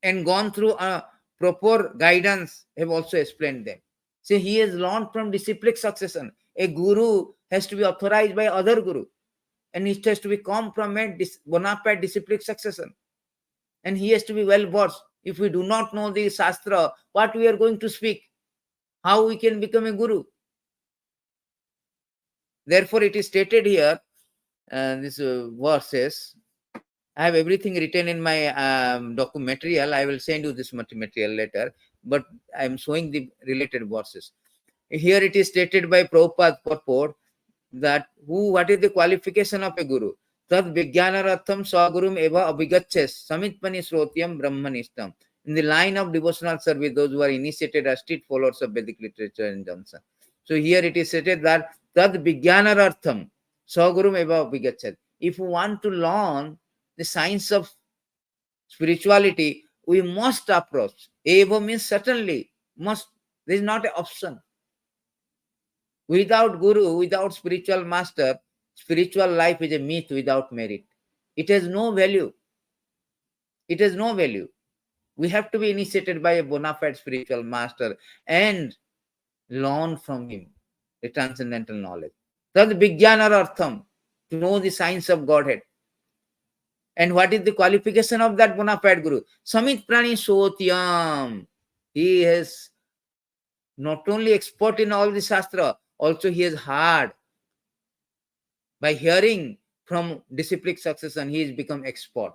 and gone through a proper guidance, have also explained them. See, he has learned from disciplic succession. A guru has to be authorized by other guru, and it has to be come from a bona fide disciplic succession. And he has to be well versed. If we do not know the Shastra, what we are going to speak? How we can become a guru? Therefore, it is stated here, these verses. I have everything written in my document material. I will send you this material later, but I am showing the related verses. Here it is stated by Prabhupada purport that what is the qualification of a guru? Tad vijnanaratham swagurum eva abhigacches samitpani srotyam brahmanistam. In the line of devotional service, those who are initiated as strict followers of Vedic literature and Johnson. So here it is stated that tad vijnanaratham swagurum eva abhigacches. If you want to learn the science of spirituality, we must approach. Eva means certainly, must. There is not an option. Without guru, without spiritual master, spiritual life is a myth without merit. It has no value. It has no value. We have to be initiated by a bona fide spiritual master and learn from him the transcendental knowledge. That's Vijnanarartham, to know the science of Godhead. And what is the qualification of that bona fide guru? Samit Prani Sotyam. He is not only expert in all the Shastra, also he is hard. By hearing from disciplic succession, he has become expert.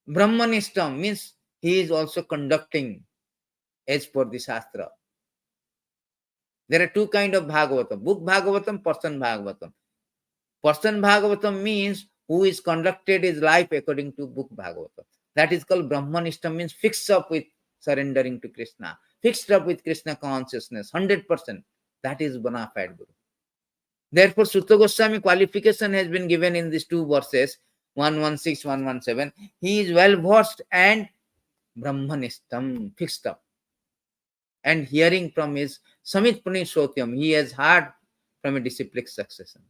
Brahmanistam means he is also conducting as per the Shastra. There are two kinds of Bhagavatam. Book Bhagavatam, Person Bhagavatam. Person Bhagavatam means who is conducted his life according to book Bhagavatam. That is called Brahmanistam, means fixed up with surrendering to Krishna. Fixed up with Krishna consciousness, 100%. That is bona fide guru. Therefore, Sutta Goswami qualification has been given in these two verses, 116, 117. He is well versed and Brahmanistam, fixed up. And hearing from his Samit Puni Sotyam, he has heard from a disciplic succession.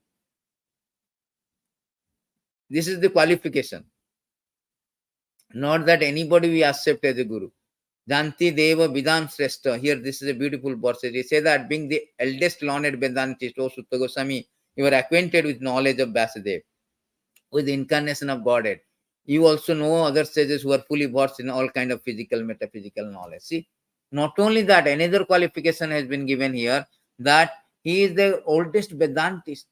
This is the qualification. Not that anybody we accept as a guru. Janti Deva Vidam Srestha. Here, this is a beautiful verse. He says that being the eldest learned Vedantist, O Sutta Goswami, you are acquainted with knowledge of Vasudev, with the incarnation of Godhead. You also know other sages who are fully versed in all kind of physical, metaphysical knowledge. See, not only that, another qualification has been given here, that he is the oldest Vedantist.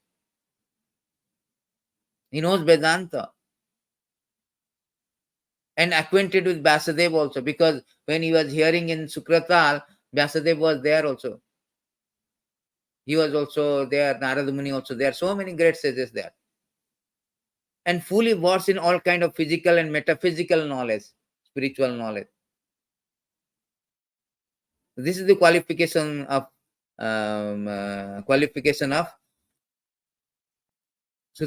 He knows Vedanta. And acquainted with Vasudev also, because when he was hearing in Sukratal, Vasudev was there also. He was also there, Narada Muni also there, so many great sages there. And fully versed in all kind of physical and metaphysical knowledge, spiritual knowledge. This is the qualification of Sutta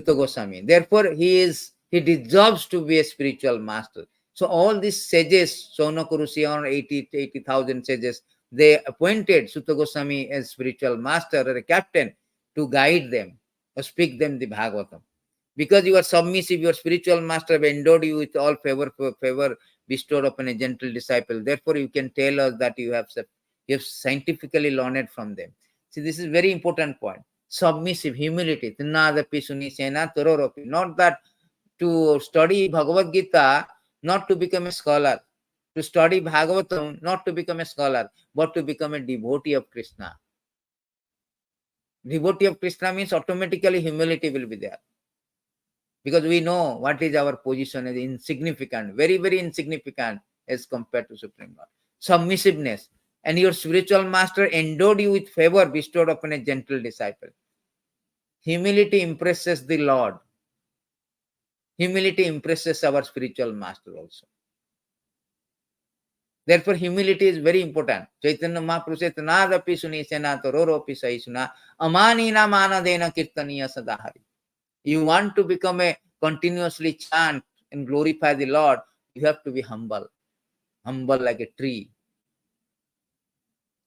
Goswami. Therefore, he deserves to be a spiritual master. So all these sages, Sauna Kurusi, around 80,000 sages, they appointed Sutta Goswami as spiritual master or a captain to guide them or speak them the Bhagavatam. Because you are submissive, your spiritual master have endowed you with all favor bestowed upon a gentle disciple. Therefore, you can tell us that you have scientifically learned from them. See, this is very important point. Submissive, humility. Not that to study Bhagavad Gita, not to become a scholar. To study Bhagavatam, not to become a scholar, but to become a devotee of Krishna. Devotee of Krishna means automatically humility will be there. Because we know what is our position is insignificant, very, very insignificant as compared to Supreme Lord. Submissiveness. And your spiritual master endowed you with favor bestowed upon a gentle disciple. Humility impresses the Lord. Humility impresses our spiritual master also. Therefore, humility is very important. Chaitanya Mahaprabhu Tanadapi Suni Sena Tororopi Saisuna Amanina Manadena Kirtaniya Sadahari. You want to become a continuously chant and glorify the Lord, you have to be humble. Humble like a tree.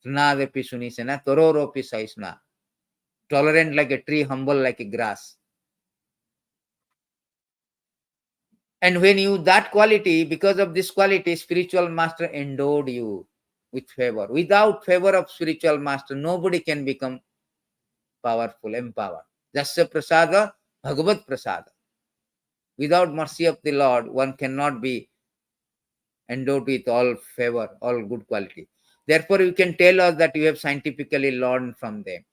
Tanadapi Suni Sena Tororopi Saisuna. tolerant like a tree, humble like a grass. And when you that quality, because of this quality, spiritual master endowed you with favor. Without favor of spiritual master, nobody can become powerful, empowered. Jasya prasada, Bhagavat prasada. Without mercy of the Lord, one cannot be endowed with all favor, all good quality. Therefore, you can tell us that you have scientifically learned from them.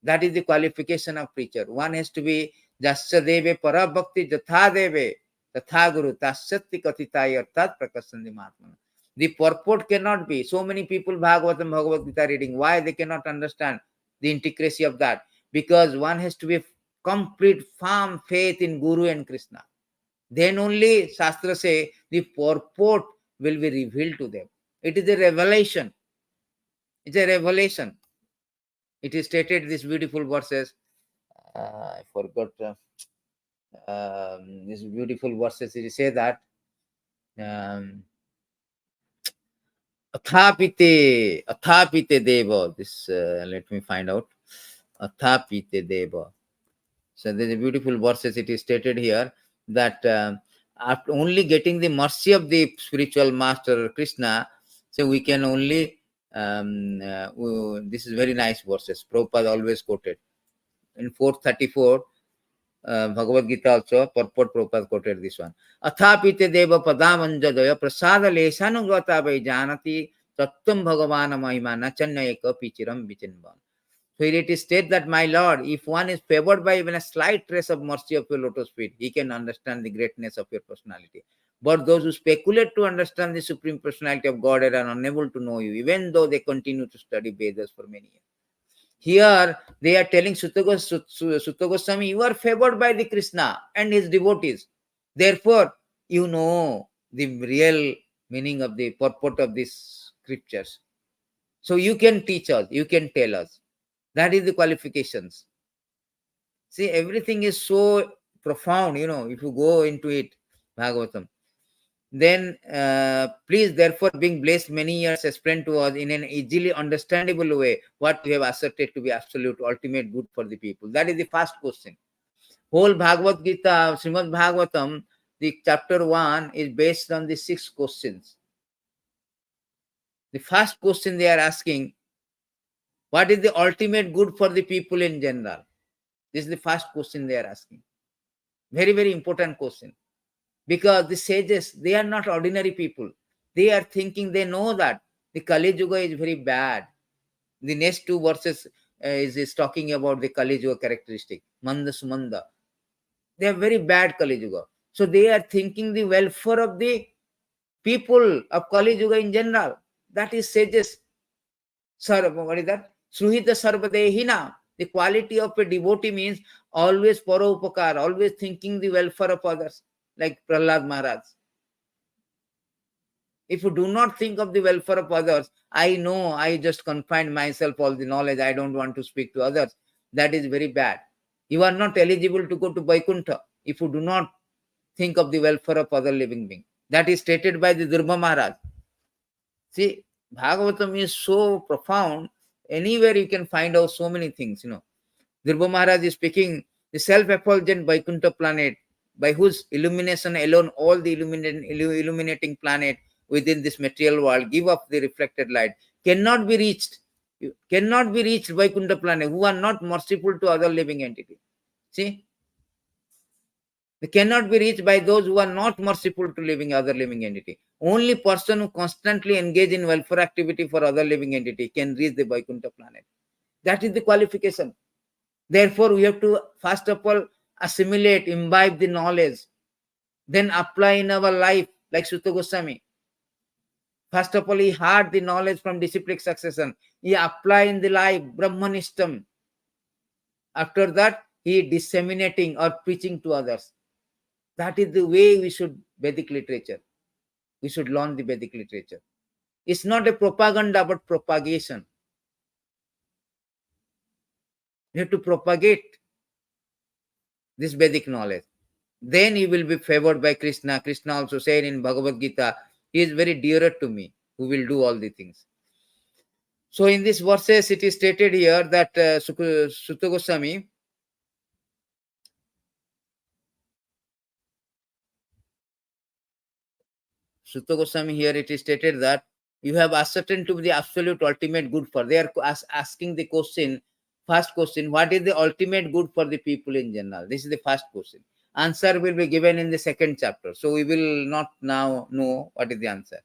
That is the qualification of preacher. One has to be Jasya deve parabhakti jatha deve tatha guru tasyati katitaya tat prakasandi mahatmana. The purport cannot be. So many people Bhagavatam, Bhagavad Gita reading. Why they cannot understand the intricacy of that? Because one has to be complete firm faith in Guru and Krishna. Then only Shastra say the purport will be revealed to them. It is a revelation. It's a revelation. It is stated these beautiful verses. I forgot these beautiful verses. It say that athapite deva. This let me find out. Athapite deva. So there's a beautiful verses. It is stated here that after only getting the mercy of the spiritual master Krishna, so we can only this is very nice verses. Prabhupada always quoted in 434 Bhagavad Gita also. Purport Prabhupada quoted this one. Athapite deva padamanjadaya prasada lesanugata vai janati tattam bhagavana mahima nachanyayaka pichiram vichinvan. So it is stated that, my Lord, if one is favored by even a slight trace of mercy of your lotus feet, he can understand the greatness of your personality. But those who speculate to understand the supreme personality of God are unable to know you, even though they continue to study Vedas for many years. Here they are telling Sutta Goswami, you are favored by the Krishna and his devotees. Therefore, you know the real meaning of the purport of these scriptures. So you can teach us, you can tell us. That is the qualifications. See, everything is so profound, if you go into it, Bhagavatam. Then, please, therefore, being blessed many years, explain to us in an easily understandable way what we have asserted to be absolute, ultimate good for the people. That is the first question. Whole Bhagavad Gita, Srimad Bhagavatam, the chapter 1 is based on the 6 questions. The first question they are asking, what is the ultimate good for the people in general? This is the first question they are asking. Very, very important question. Because the sages, they are not ordinary people. They are thinking, they know that the Kali Yuga is very bad. The next 2 verses is talking about the Kali Yuga characteristic. Manda Sumanda. They are very bad Kali Yuga. So they are thinking the welfare of the people of Kali Yuga in general. That is sages. Sir, what is that? Sruhita Sarvadehina. The quality of a devotee means always paropakar, always thinking the welfare of others, like Prahlad Maharaj. If you do not think of the welfare of others, I know I just confined myself all the knowledge, I don't want to speak to others. That is very bad. You are not eligible to go to Vaikuntha if you do not think of the welfare of other living beings. That is stated by the Durga Maharaj. See, Bhagavatam is so profound. Anywhere you can find out so many things, Durga Maharaj is speaking the self-effulgent Vaikuntha planet, by whose illumination alone all the illuminating planet within this material world give off the reflected light, cannot be reached. You cannot be reached Vaikuntha planet who are not merciful to other living entity. See? They cannot be reached by those who are not merciful to other living entity. Only person who constantly engage in welfare activity for other living entity can reach the Vaikuntha planet. That is the qualification. Therefore, we have to first of all assimilate, imbibe the knowledge, then apply in our life, like Sutta Goswami. First of all, he heard the knowledge from disciplic succession. He applied in the life, Brahmanistam. After that, he disseminating or preaching to others. That is the way we should Vedic literature. We should learn the Vedic literature. It's not a propaganda, but propagation. You have to propagate this Vedic knowledge. Then you will be favored by Krishna. Krishna also said in Bhagavad Gita, he is very dearer to me, who will do all the things. So in these verses, it is stated here that Sutta Goswami, here it is stated that you have ascertained to be the absolute ultimate good for. They are asking the question, first question, what is the ultimate good for the people in general? This is the first question. Answer will be given in the second chapter. So we will not now know what is the answer.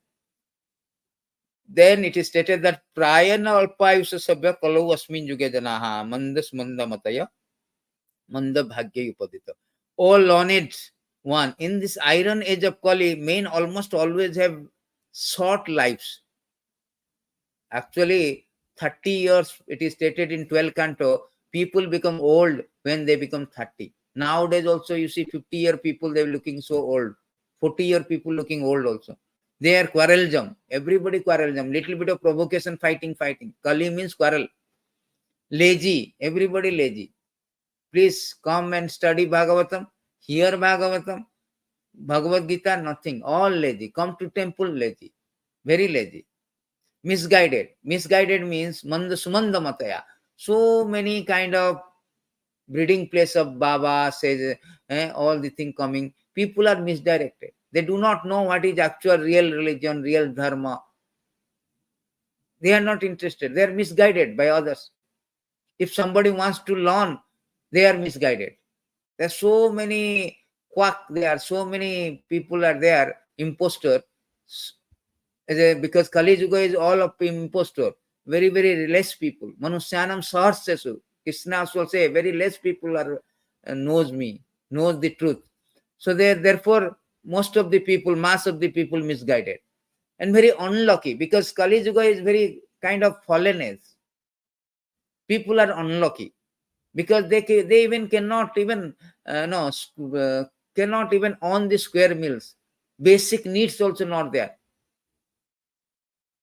Then it is stated that prayana alpayusha sabya kalau asmin yuge janaha mandas manda mataya manda bhagya upadita. All learned one in this iron age of Kali, men almost always have short lives. Actually, 30 years, it is stated in 12 canto, people become old when they become 30. Nowadays also you see 50-year people, they're looking so old. 40-year people looking old also. They are quarreljam. Everybody quarreljam. Little bit of provocation, fighting. Kali means quarrel. Lazy. Everybody lazy. Please come and study Bhagavatam. Hear Bhagavatam. Bhagavad Gita, nothing. All lazy. Come to temple, lazy. Very lazy. Misguided means manda sumanda mataya. So many kind of breeding place of Baba says, all the thing coming. People are misdirected. They do not know what is actual real religion, real dharma. They are not interested. They are misguided by others. If somebody wants to learn, they are misguided. There are so many quack. There are so many people are there, impostor. Because Kali Yuga is all of impostor. Very less people. Manusyanam sahasyasu. Krishna also say very less people are knows me, knows the truth. So therefore most of the people, mass of the people misguided and very unlucky, because Kali Yuga is very kind of fallen age. People are unlucky because they even cannot even no cannot even own the square meals. Basic needs also not there.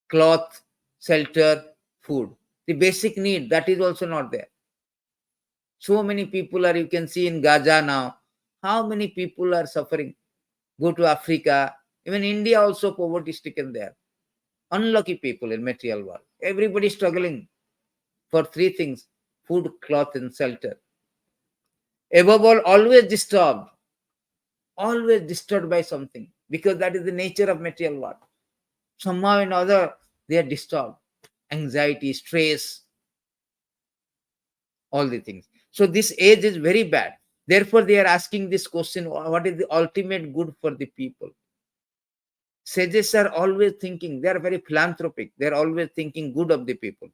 Cloth, shelter, food. The basic need, that is also not there. So many people are, you can see in Gaza now, how many people are suffering. Go to Africa, even India also poverty stricken there. Unlucky people in material world. Everybody struggling for three things: food, cloth, and shelter. Above all, always disturbed by something, because that is the nature of material world. Somehow or another, they are disturbed. Anxiety, stress, all the things. So this age is very bad. Therefore, they are asking this question: what is the ultimate good for the people? Sages are always thinking, they are very philanthropic. They are always thinking good of the people.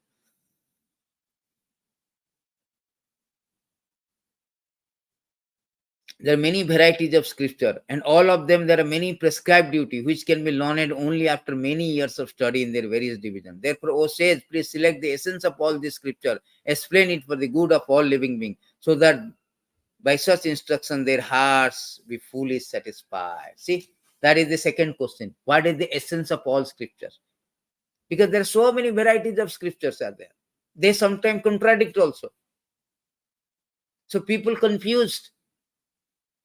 There are many varieties of scripture, and all of them there are many prescribed duty which can be learned only after many years of study in their various divisions. Therefore, O sage, please select the essence of all this scripture, explain it for the good of all living beings, so that by such instruction their hearts be fully satisfied. See, that is the second question. What is the essence of all scriptures? Because there are so many varieties of scriptures are there. They sometimes contradict also. So people confused.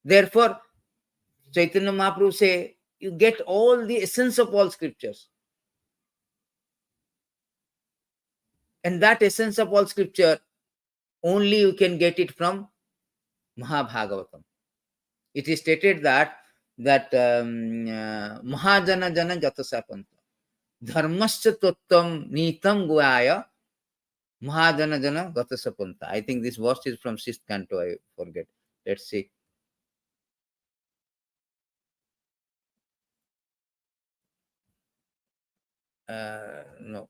Therefore, Chaitanya Mahaprabhu say, you get all the essence of all scriptures. And that essence of all scripture, only you can get it from Mahabhagavatam. It is stated that Mahajana Jana Jatasapanta Dharmasya Tottam Nitam Guaya Mahajana Jana Gatasapanta. I think this verse is from 6th canto, I forget. Let's see. No.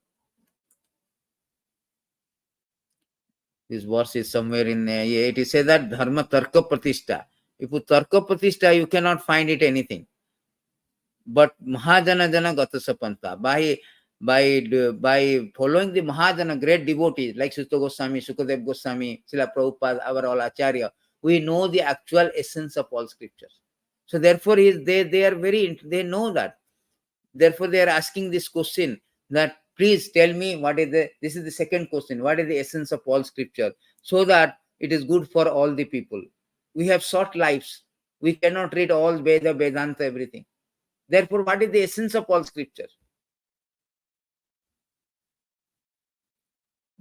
This verse is somewhere in it is said that Dharma Tarka Pratishta. If you Tarka Pratishta, you cannot find it anything. But Mahajana Jana Gatasapanta. By following the Mahajana, great devotees like Sutta Goswami, Sukadev Goswami, Srila Prabhupada, our all Acharya, we know the actual essence of all scriptures. So therefore, they are they know that. Therefore, they are asking this question that please tell me this is the second question, what is the essence of all scripture, so that it is good for all the people. We have short lives. We cannot read all Veda, Vedanta, everything. Therefore, what is the essence of all scripture?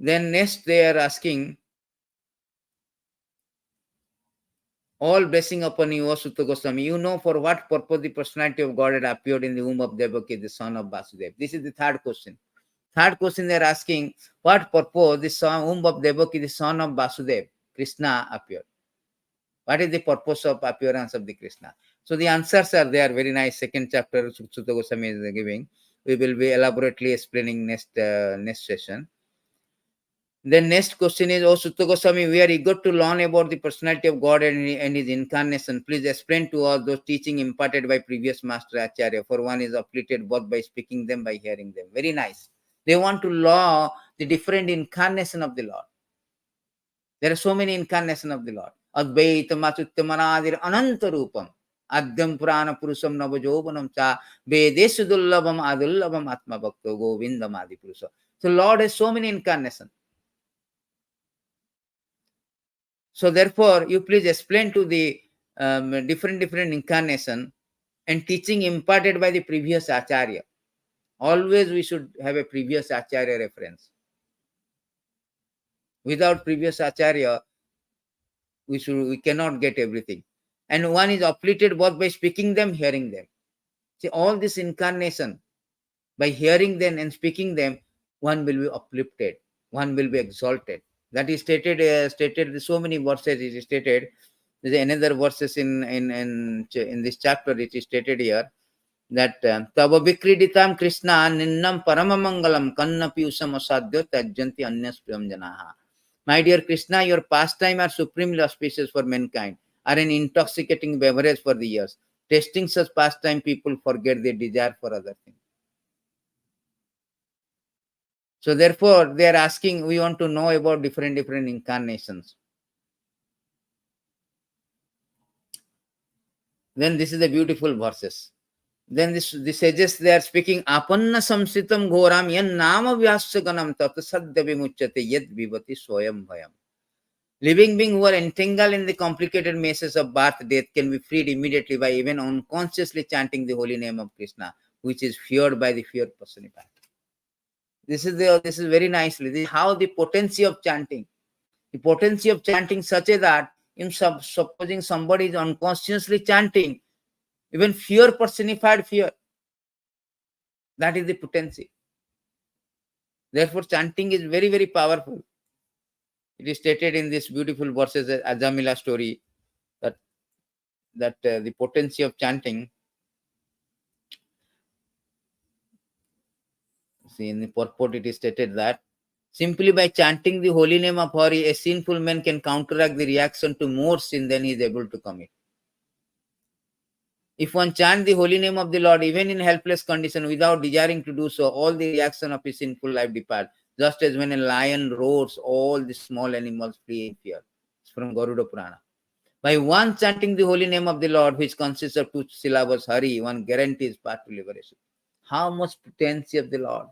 Then next they are asking, all blessing upon you, O Sutta Goswami. You know for what purpose the personality of God had appeared in the womb of Devaki, the son of Vasudeva. This is the third question. Third question they are asking, what purpose the womb of Devaki, the son of Vasudeva, Krishna, appeared? What is the purpose of appearance of the Krishna? So the answers are there, very nice. Second chapter Sutta Goswami is giving. We will be elaborately explaining next session. The next question is, O Sutta Goswami, we are eager to learn about the personality of God and his incarnation. Please explain to us those teaching imparted by previous master Acharya. For one is uplifted both by speaking them, by hearing them. Very nice. They want to learn the different incarnation of the Lord. There are so many incarnations of the Lord. Advaitam Achuttamadir Ananta Rupam. Adyam Purana Purusam Navajovanam Cha Vedesu Dullabam Adullabam Atma Bhakto Govindam Adi Purusa. So Lord has so many incarnations. So therefore, you please explain to the different incarnation and teaching imparted by the previous Acharya. Always we should have a previous Acharya reference. Without previous Acharya, we cannot get everything. And one is uplifted both by speaking them, hearing them. See, all this incarnation, by hearing them and speaking them, one will be uplifted, one will be exalted. That is stated so many verses. It is stated. There is another verses in this chapter. It is stated here that Tava Vikriditam Krishna Ninnam Paramamangalam Kanna Piyusam Asadyo Tajjanti Anyas Priyam Janaha. My dear Krishna, your pastime are supremely auspicious for mankind, are an intoxicating beverage for the ears. Tasting such pastime, people forget their desire for other things. So therefore, they are asking, we want to know about different incarnations. Then this is the beautiful verses. Then this sages they are speaking, Apanna samsitam ghoram yan nama vyasyaganam tat sadya vimuchyate yad vivati soyam bhayam. Living beings who are entangled in the complicated meshes of birth, death can be freed immediately by even unconsciously chanting the holy name of Krishna, which is feared by the fear personified. This is very nicely. This is how the potency of chanting. The potency of chanting such a that, in supposing somebody is unconsciously chanting, even fear personified fear. That is the potency. Therefore, chanting is very, very powerful. It is stated in this beautiful verses, Ajamila story, that the potency of chanting. See, in the purport, it is stated that simply by chanting the holy name of Hari, a sinful man can counteract the reaction to more sin than he is able to commit. If one chants the holy name of the Lord, even in helpless condition, without desiring to do so, all the reaction of his sinful life depart. Just as when a lion roars, all the small animals flee in fear. It's from Garuda Purana. By one chanting the holy name of the Lord, which consists of 2 syllables, Hari, one guarantees path to liberation. How much potency of the Lord!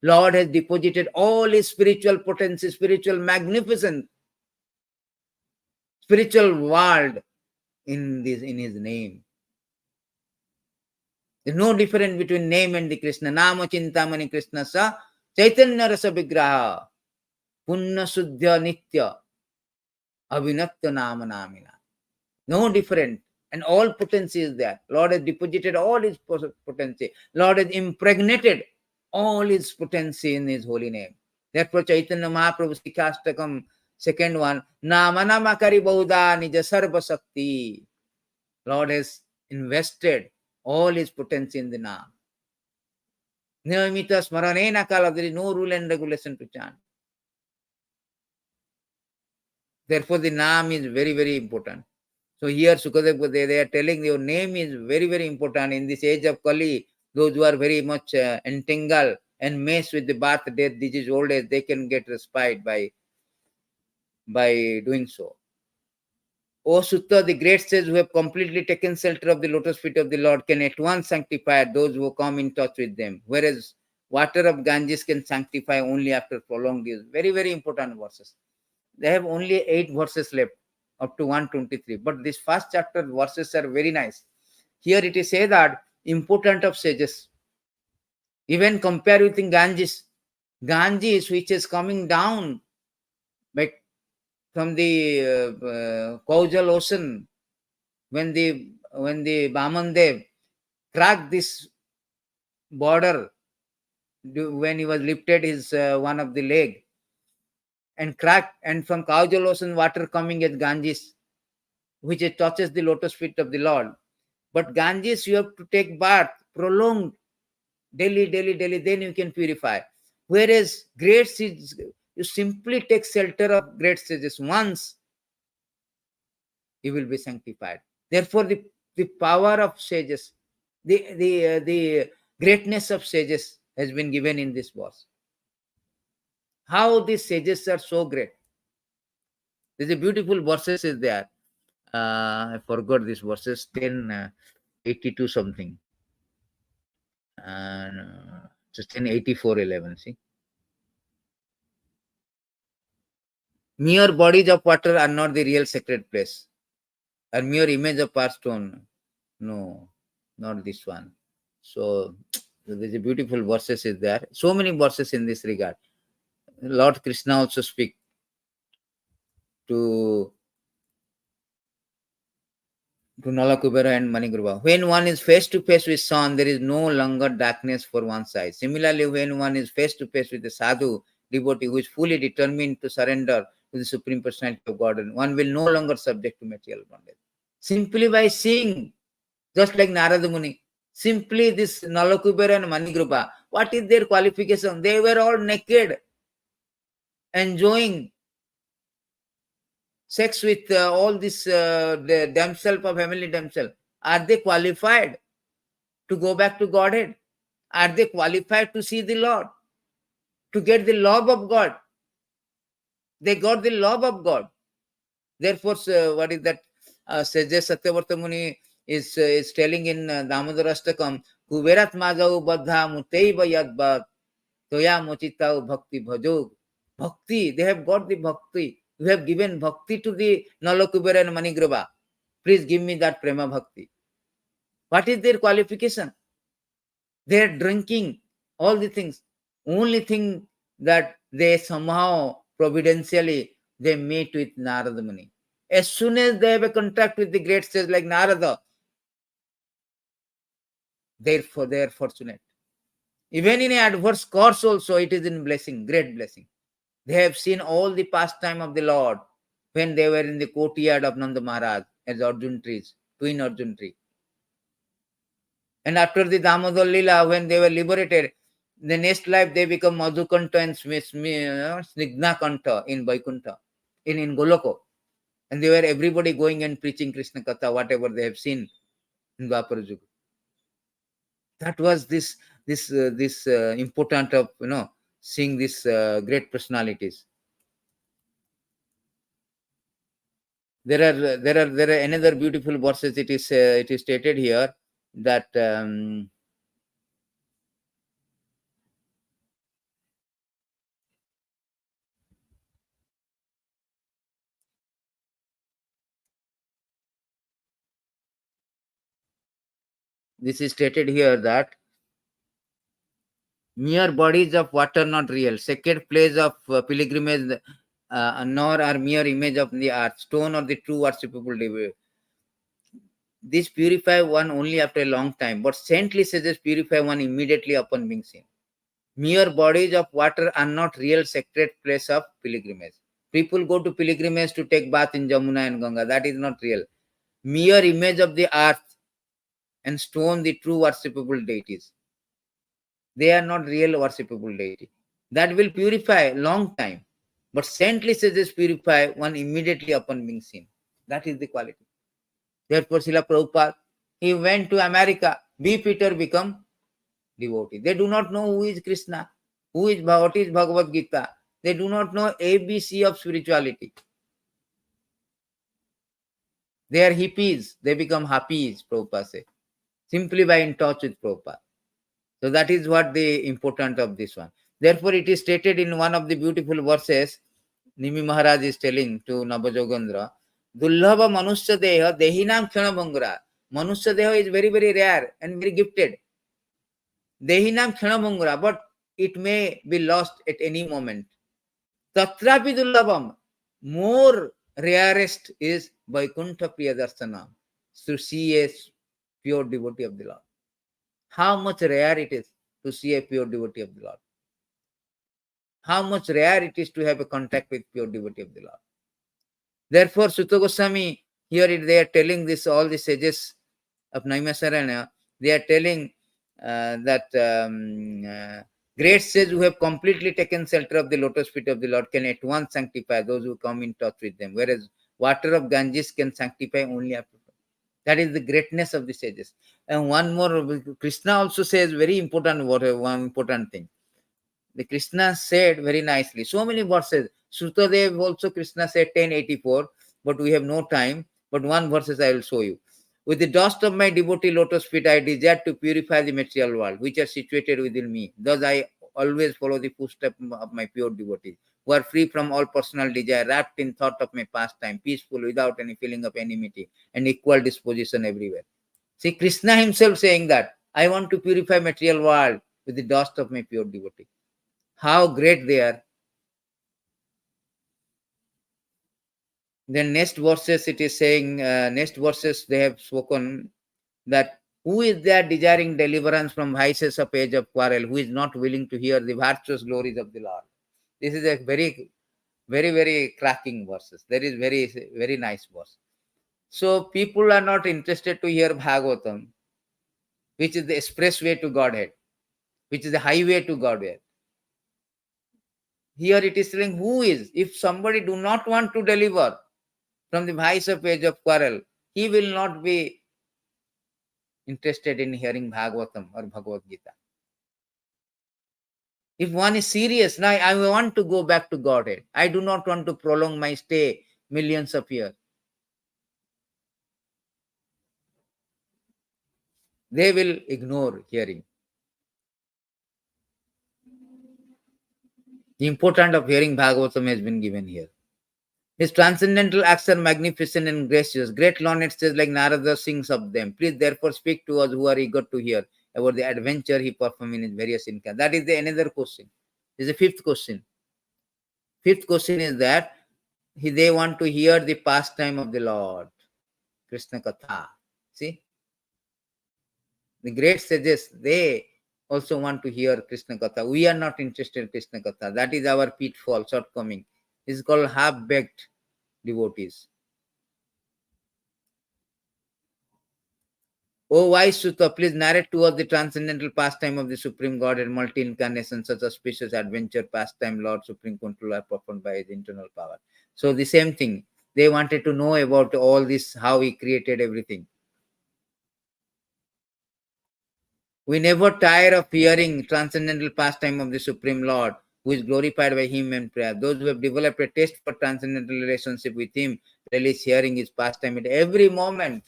Lord has deposited all his spiritual potency, spiritual magnificence, spiritual world in his name. There's no difference between name and the Krishna. Nama Chintamani Krishna Sa Chaitanya Rasa Vigraha Punna Suddhya Nitya Avinatya Nama Namina. No different. And all potency is there. Lord has deposited all his potency. Lord has impregnated all his potency in his holy name. Therefore, Chaitanya Mahaprabhu Sikhastakam, second one, Nama Namakari Bauda Nija Sarva Sakti. Lord has invested all his potency in the Nam. Niyamita Smaranena Kala, there is no rule and regulation to chant. Therefore, the Nam is very, very important. So here, Sukadev, they are telling your name is very, very important. In this age of Kali, those who are very much entangled and messed with the birth, death, disease, old age, they can get respite by doing so. O Sutta, the great sages who have completely taken shelter of the lotus feet of the Lord can at once sanctify those who come in touch with them, whereas water of Ganges can sanctify only after prolonged use. Very, very important verses. They have only 8 verses left, up to 123. But this first chapter verses are very nice. Here it is said that important of sages. Even compare with Ganges. Ganges, which is coming down like from the causal ocean, when the Vamandev cracked this border when he was lifted his one of the leg and cracked, and from causal ocean water coming at Ganges, which it touches the lotus feet of the Lord. But Ganges, you have to take bath prolonged daily, then you can purify. Whereas great sages, you simply take shelter of great sages once, you will be sanctified. Therefore, the power of sages, the greatness of sages has been given in this verse. How these sages are so great. There's a beautiful verses is there. I forgot this verses 1082 something. Just 1084:11. See, mere bodies of water are not the real sacred place. A mere image of our stone. No, not this one. So there's a beautiful verses is there. So many verses in this regard. Lord Krishna also speak to Nalakubera and Manigruva. When one is face to face with sun, there is no longer darkness for one's eyes. Similarly, when one is face to face with a sadhu, devotee who is fully determined to surrender to the Supreme Personality of Godhead, one will no longer subject to material bondage. Simply by seeing, just like Narada Muni, simply this Nalakubera and Manigruva, what is their qualification? They were all naked, enjoying sex with all this the damsel of heavenly damsel. Are they qualified to go back to Godhead? Are they qualified to see the Lord, to get the love of God? They got the love of God. Therefore, what is that? Says Satyavarta Muni is telling in Damodarashtakam, Kuverat Majau Badha Muteiva Yadbad Toya Mochitau Bhakti Bhajog. Bhakti, they have got the bhakti. You have given bhakti to the Nalakubera and Manigrava. Please give me that prema bhakti. What is their qualification? They are drinking all the things. Only thing that they somehow providentially they meet with Narada Muni. As soon as they have a contact with the great sage like Narada, therefore they are fortunate. Even in an adverse course also, it is in blessing, great blessing. They have seen all the pastime of the Lord when they were in the courtyard of Nanda Maharaj as Arjun trees, twin Arjun tree. And after the Damodar Lila, when they were liberated, the next life they become Madhukanta and Snigna Kanta in Vaikuntha, in Goloko. And they were everybody going and preaching Krishna Katha, whatever they have seen in Dwapara Yuga. That was this important of seeing these great personalities. There are another beautiful verses. It is stated here that this is stated here that mere bodies of water not real, sacred place of pilgrimage, nor are mere image of the earth, stone or the true worshipable devil. This purify one only after a long time, but saintly sages purify one immediately upon being seen. Mere bodies of water are not real sacred place of pilgrimage. People go to pilgrimage to take bath in Jamuna and Ganga. That is not real. Mere image of the earth and stone, the true worshipable deities. They are not real worshipable deity. That will purify long time. But saintly sages purify one immediately upon being seen. That is the quality. Therefore, Srila Prabhupada, he went to America. B. Peter become devotee. They do not know who is Krishna, what is Bhagavad Gita. They do not know ABC of spirituality. They are hippies. They become happies, Prabhupada says, simply by in touch with Prabhupada. So that is what the important of this one. Therefore, it is stated in one of the beautiful verses, Nimi Maharaj is telling to Nabajogandra, Dullabha Manusya Deha Dehinam Kshana Bhangura. Manusya Deha is very, very rare and very gifted. Dehinam Kshana Bhangura. But it may be lost at any moment. Tatrapi dullabam, more rarest is Vaikuntha Priyadarsana, to see a pure devotee of the Lord. How much rare it is to see a pure devotee of the Lord. How much rare it is to have a contact with pure devotee of the Lord. Therefore, Sutta Goswami, here they are telling this, all the sages of Naimasarana, they are telling that great sages who have completely taken shelter of the lotus feet of the Lord can at once sanctify those who come in touch with them, whereas water of Ganges can sanctify only after. That is the greatness of the sages. And one more, Krishna also says very important, one important thing. The Krishna said very nicely, so many verses. Srutadev also Krishna said 1084, but we have no time. But one verses I will show you. With the dust of my devotee lotus feet, I desire to purify the material world, which are situated within me. Thus I always follow the footsteps of my pure devotees, who are free from all personal desire, wrapped in thought of my pastime, peaceful without any feeling of enmity, and equal disposition everywhere. See, Krishna himself saying that, I want to purify material world with the dust of my pure devotee. How great they are. Then next verses it is saying, next verses they have spoken that who is there desiring deliverance from vices of age of quarrel, who is not willing to hear the virtuous glories of the Lord. This is a very, very, very cracking verses. That is very, very nice verse. So people are not interested to hear Bhagavatam, which is the expressway to Godhead, which is the highway to Godhead. Here it is saying who is, if somebody do not want to deliver from the vice of age of quarrel, he will not be interested in hearing Bhagavatam or Bhagavad Gita. If one is serious, now I want to go back to Godhead. I do not want to prolong my stay millions of years. They will ignore hearing. The importance of hearing Bhagavatam has been given here. His transcendental acts are magnificent and gracious. Great learned sages like Narada sings of them. Please therefore speak to us who are eager to hear about the adventure he performed in his various incarnations. That is another question. This is the fifth question. Fifth question is that they want to hear the pastime of the Lord, Krishna Katha. See? The great sages, they also want to hear Krishna Katha. We are not interested in Krishna Katha. That is our pitfall, shortcoming. This is called half-baked devotees. O wise Sutta, please narrate to us the transcendental pastime of the Supreme God and multi-incarnation, such auspicious adventure, pastime, Lord, Supreme Controller, performed by his internal power. So the same thing. They wanted to know about all this, how he created everything. We never tire of hearing transcendental pastime of the Supreme Lord, who is glorified by him and prayer. Those who have developed a taste for transcendental relationship with him relish hearing his pastime at every moment.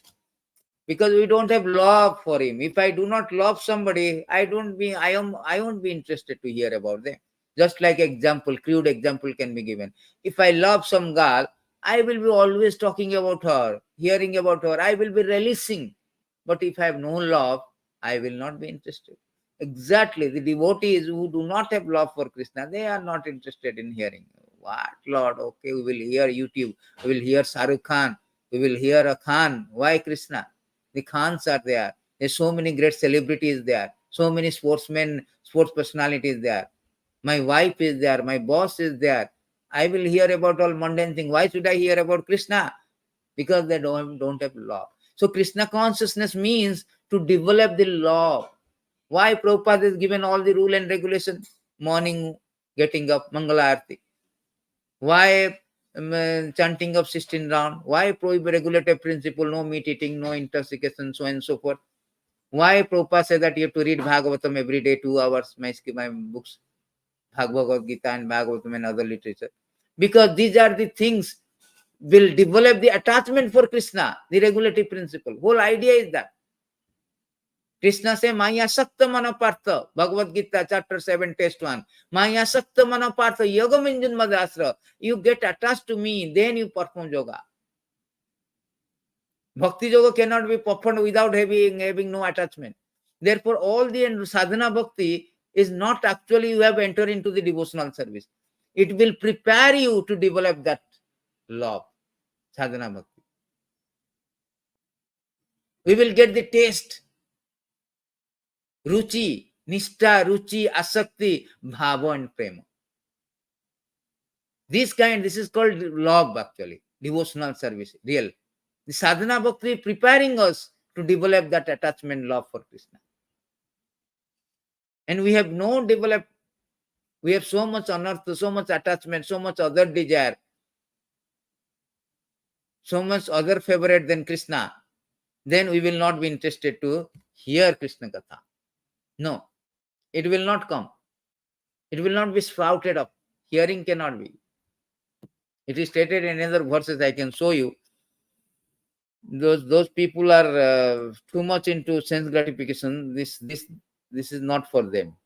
Because we don't have love for him. If I do not love somebody, I won't be interested to hear about them. Just like crude example can be given. If I love some girl, I will be always talking about her, hearing about her. I will be relishing. But if I have no love, I will not be interested. Exactly. The devotees who do not have love for Krishna, they are not interested in hearing. What, Lord? Okay, we will hear YouTube. We will hear Shahrukh Khan. We will hear a Khan. Why Krishna? The Khans are there. There's so many great celebrities there. So many sportsmen, sports personalities there. My wife is there. My boss is there. I will hear about all mundane things. Why should I hear about Krishna? Because they don't have love. So Krishna consciousness means to develop the love. Why Prabhupada is given all the rule and regulation? Morning, getting up, Mangala Arti. Why chanting of 16 round? Why prohibit regulative principle, no meat eating, no intoxication, so on and so forth? Why Prabhupada said that you have to read Bhagavatam every day, 2 hours, my books, Bhagavad Gita and Bhagavatam and other literature? Because these are the things will develop the attachment for Krishna, the regulative principle. Whole idea is that. Krishna say, Maya Sakta Manapartha, Bhagavad Gita, chapter 7, text 1. Maya Sakta Manapartha, Yoga Minjun Madasra. You get attached to me, then you perform yoga. Bhakti yoga cannot be performed without having no attachment. Therefore, all the sadhana bhakti is not actually you have entered into the devotional service. It will prepare you to develop that love, sadhana bhakti. We will get the taste, ruchi, nishta, ruchi, asakti, bhava and prema. This is called love actually, devotional service, real. The sadhana bhakti is preparing us to develop that attachment love for Krishna. And we have no developed, we have so much unearthed, so much attachment, so much other desire, so much other favorite than Krishna, then we will not be interested to hear Krishna Katha. No, it will not come. It will not be sprouted up. Hearing cannot be. It is stated in another verses I can show you. Those people are too much into sense gratification. This is not for them.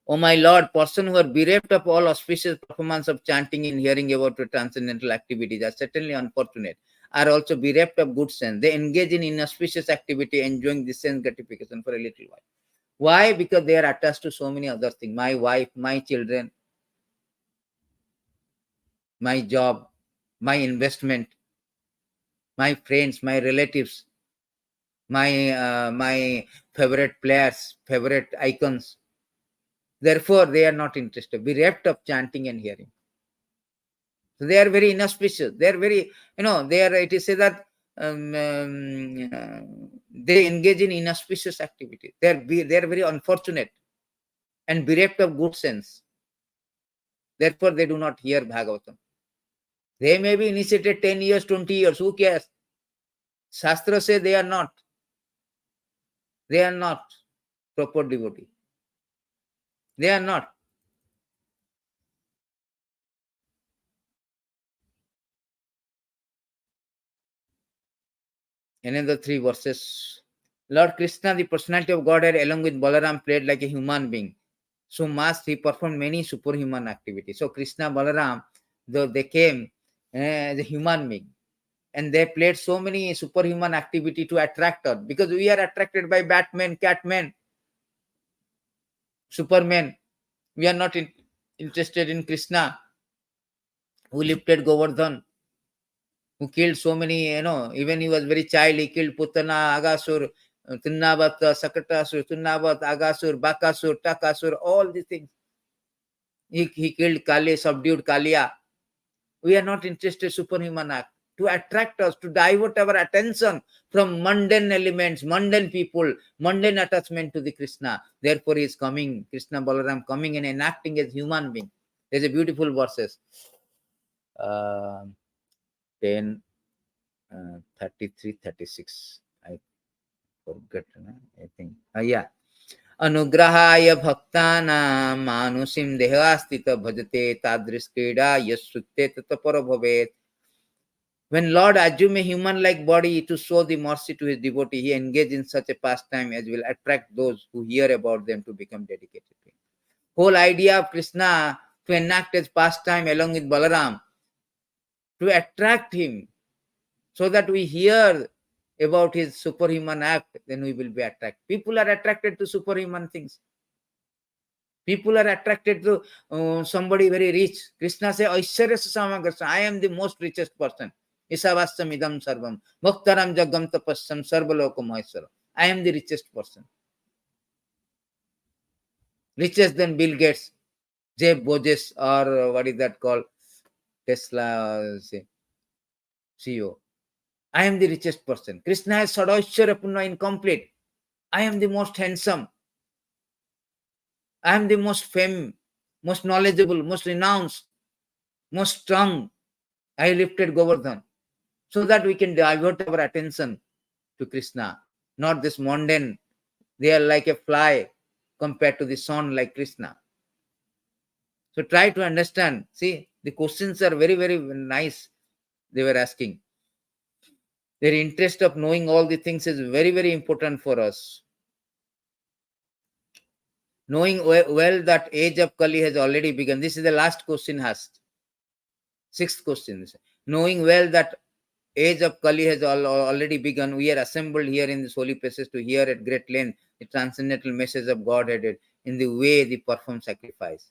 O my Lord, person who are bereft of all auspicious performance of chanting and hearing about the transcendental activities are certainly unfortunate, are also bereft of good sense. They engage in inauspicious activity, enjoying this sense gratification for a little while. Why? Because they are attached to so many other things. My wife, my children, my job, my investment, my friends, my relatives, my favorite players, favorite icons. Therefore, they are not interested, bereft of chanting and hearing. So they are very inauspicious. They are very, it is said that they engage in inauspicious activity. They are very unfortunate and bereft of good sense. Therefore, they do not hear Bhagavatam. They may be initiated 10 years, 20 years. Who cares? Shastra say they are not. They are not proper devotee. They are not. Another 3 verses. Lord Krishna, the personality of Godhead, along with Balaram, played like a human being. So must he performed many superhuman activities. So Krishna, Balaram, though they came as a human being, and they played so many superhuman activity to attract us, because we are attracted by Batman, Catman, Superman. We are not interested in Krishna, who lifted Govardhan, who killed so many, even he was very child, he killed Putana, Agasur, Tunnavat, Sakatasur, Tunnavat, Agasur, Bakasur, Takasur, all these things. He killed Kali, subdued Kalia. We are not interested in superhuman act. To attract us, to divert our attention from mundane elements, mundane people, mundane attachment to the Krishna. Therefore, he is coming, Krishna Balaram coming and enacting as human being. There's a beautiful verses. 10, 33, 36. I forget. I think. Yeah. अनुग्रहाय भक्तानां मानुषीं देहास्थित भजते तादृश क्रीडा यस्सुते तत्पर भवेत्. When Lord assume a human-like body to show the mercy to his devotee, he engage in such a pastime as will attract those who hear about them to become dedicated. Whole idea of Krishna to enact his pastime along with Balaram to attract him, so that we hear about his superhuman act, then we will be attracted. People are attracted to superhuman things. People are attracted to somebody very rich. Krishna says, I am the most richest person. Isavasam idam sarvam. Bhaktaram jagam tapassam sarvalokam maheswara. I am the richest person. Richest than Bill Gates, Jeff Bezos, or what is that called? Tesla CEO. I am the richest person. Krishna is Sadaishwarapurna, incomplete. I am the most handsome. I am the most famous, most knowledgeable, most renounced, most strong. I lifted Govardhan. So that we can divert our attention to Krishna, not this mundane. They are like a fly compared to the sun, like Krishna. So try to understand. See, the questions are very, very nice. They were asking. Their interest of knowing all the things is very, very important for us. Knowing well that age of Kali has already begun. This is the last question asked. 6th question. Knowing well that age of Kali has already begun. We are assembled here in these holy places to hear at great length the transcendental message of Godhead in the way they perform sacrifice.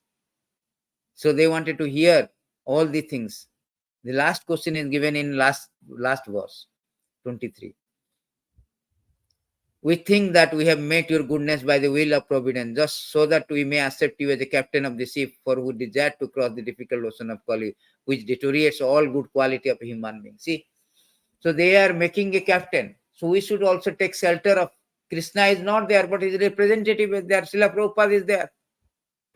So they wanted to hear all the things. The last question is given in last verse, 23. We think that we have met your goodness by the will of providence, just so that we may accept you as the captain of the ship, for who desire to cross the difficult ocean of Kali, which deteriorates all good quality of a human being. See, so they are making a captain. So we should also take shelter of Krishna is not there, but his representative is there. Srila Prabhupada is there.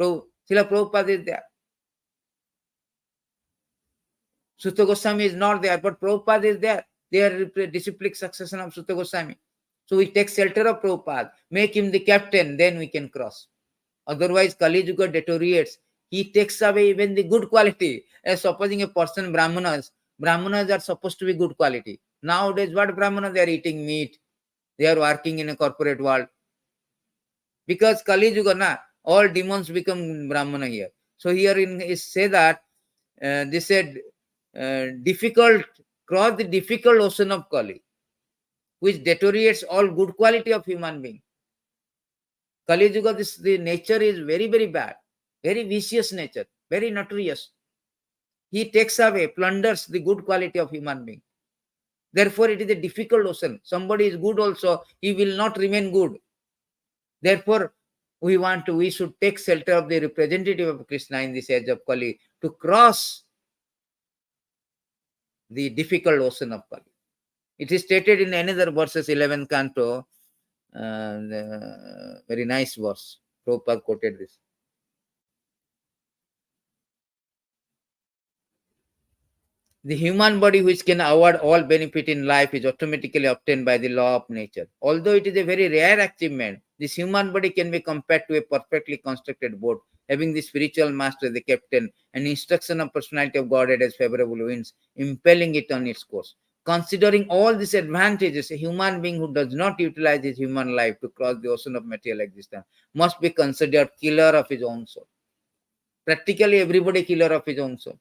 Srila Prabhupada is there. Sutta Goswami is not there, but Prabhupada is there. They are disciplic succession of Sutta Goswami. So we take shelter of Prabhupada, make him the captain, then we can cross. Otherwise, Kali Yuga deteriorates. He takes away even the good quality. As supposing a person, Brahmanas are supposed to be good quality. Nowadays, what Brahmanas? They are eating meat. They are working in a corporate world. Because Kali Yuga, all demons become Brahmana here. So here is say that they said cross the difficult ocean of Kali, which deteriorates all good quality of human being. Kali Yuga, the nature is very, very bad, very vicious nature, very notorious. He takes away, plunders the good quality of human being. Therefore, it is a difficult ocean. Somebody is good also, he will not remain good. Therefore, we should take shelter of the representative of Krishna in this age of Kali to cross the difficult ocean of Kali. It is stated in another verses, 11th canto, very nice verse. Prabhupada quoted this. The human body which can award all benefit in life is automatically obtained by the law of nature. Although it is a very rare achievement, this human body can be compared to a perfectly constructed boat, having the spiritual master, the captain, and instruction of personality of Godhead as favorable winds, impelling it on its course. Considering all these advantages, a human being who does not utilize his human life to cross the ocean of material existence must be considered killer of his own soul. Practically everybody killer of his own soul.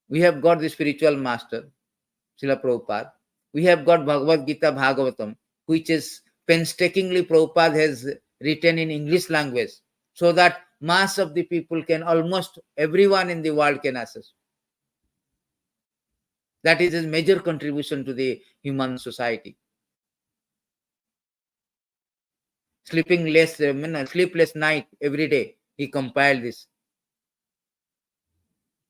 We have got the spiritual master, Srila Prabhupada. We have got Bhagavad Gita Bhagavatam, which is painstakingly Prabhupada has written in English language, so that mass of the people can, almost everyone in the world can access. That is his major contribution to the human society. Sleepless night every day, he compiled this.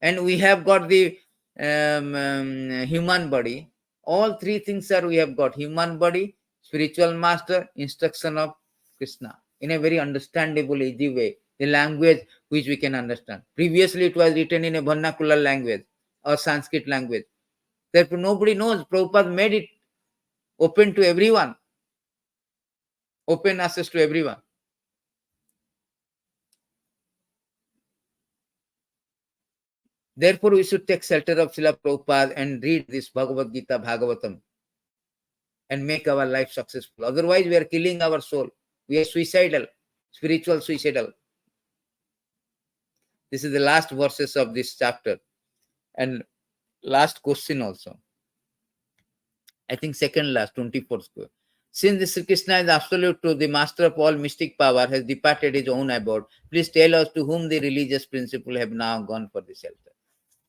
And we have got the human body. All three things we have got: human body, spiritual master, instruction of Krishna, in a very understandable, easy way, the language which we can understand. Previously, it was written in a vernacular language or Sanskrit language. Therefore, nobody knows. Prabhupada made it open to everyone, open access to everyone. Therefore, we should take shelter of Srila Prabhupada and read this Bhagavad Gita Bhagavatam and make our life successful. Otherwise, we are killing our soul. We are suicidal, spiritual suicidal. This is the last verses of this chapter. And last question also. I think second last, 24th. Since the Sri Krishna is absolute truth, the master of all mystic power has departed his own abode, please tell us to whom the religious principle have now gone for the shelter.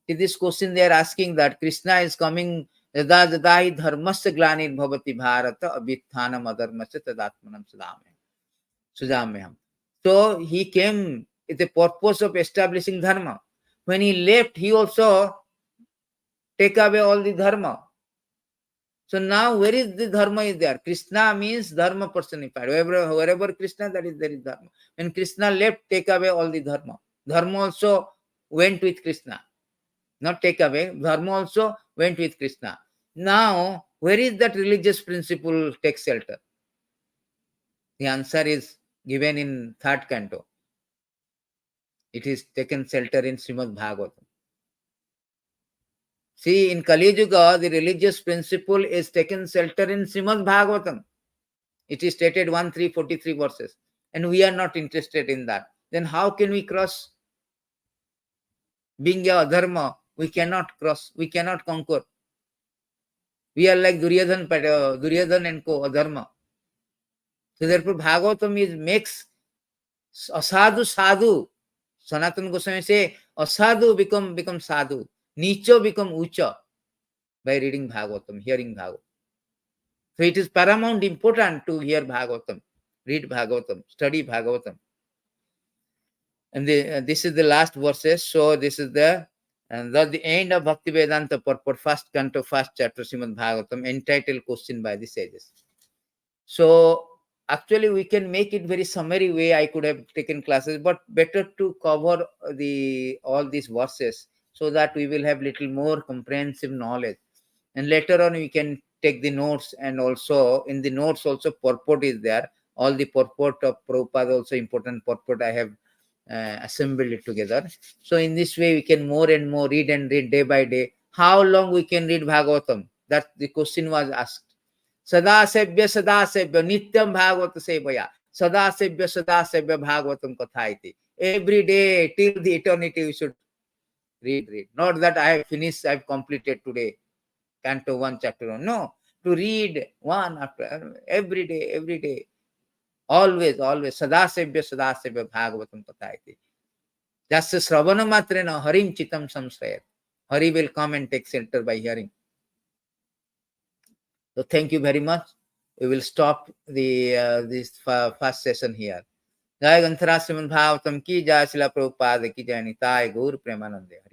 In this question, they are asking that Krishna is coming. Yada jadai dharmasya glanir bhavati bharata abhithanam adharmasya tadatmanam sujamyam. So he came with the purpose of establishing dharma. When he left, he also take away all the dharma. So now where is the dharma is there? Krishna means dharma personified. Wherever Krishna, that is there is dharma. When Krishna left, take away all the dharma. Dharma also went with Krishna. Not take away, dharma also went with Krishna. Now, where is that religious principle take shelter? The answer is given in third canto. It is taken shelter in Srimad Bhagavatam. See, in Kali Yuga, the religious principle is taken shelter in Srimad Bhagavatam. It is stated 1,343 verses. And we are not interested in that. Then how can we cross? Being a dharma, We cannot cross, we cannot conquer. We are like Duryodhan and co, Adharma. So therefore, Bhagavatam makes asadhu sadhu. Sanatana Goswami say, asadhu become sadhu, nicho become ucha by reading Bhagavatam, hearing Bhagavatam. So it is paramount important to hear Bhagavatam, read Bhagavatam, study Bhagavatam. And this is the last verses. So this is the end of Bhakti Vedanta purport, first canto, first chapter, Srimad Bhagavatam, entitled Question by the Sages. So actually we can make it very summary way. I could have taken classes, but better to cover all these verses so that we will have little more comprehensive knowledge. And later on we can take the notes, and also in the notes also purport is there. All the purport of Prabhupada, also important purport, I have assembled it together. So in this way we can more and more read and read day by day. How long we can read Bhagavatam? That the question was asked. Sada sebya nityam Bhagavata sevaya. Sada sebya Bhagavatam katha iti. Every day till the eternity we should read. Not that I have finished, I have completed today Canto 1, Chapter 1. No, to read one after every day. Always. Sadasebya Bhagavatam katha iti. Just Sravana matrena Harim Chitam Samsrayat. Hari will come and take shelter by hearing. So thank you very much. We will stop this first session here. Jai Ganthara Srimad Bhagavatam ki jai, Srila Prabhupada ki jai, Nitai Gaur Premanande.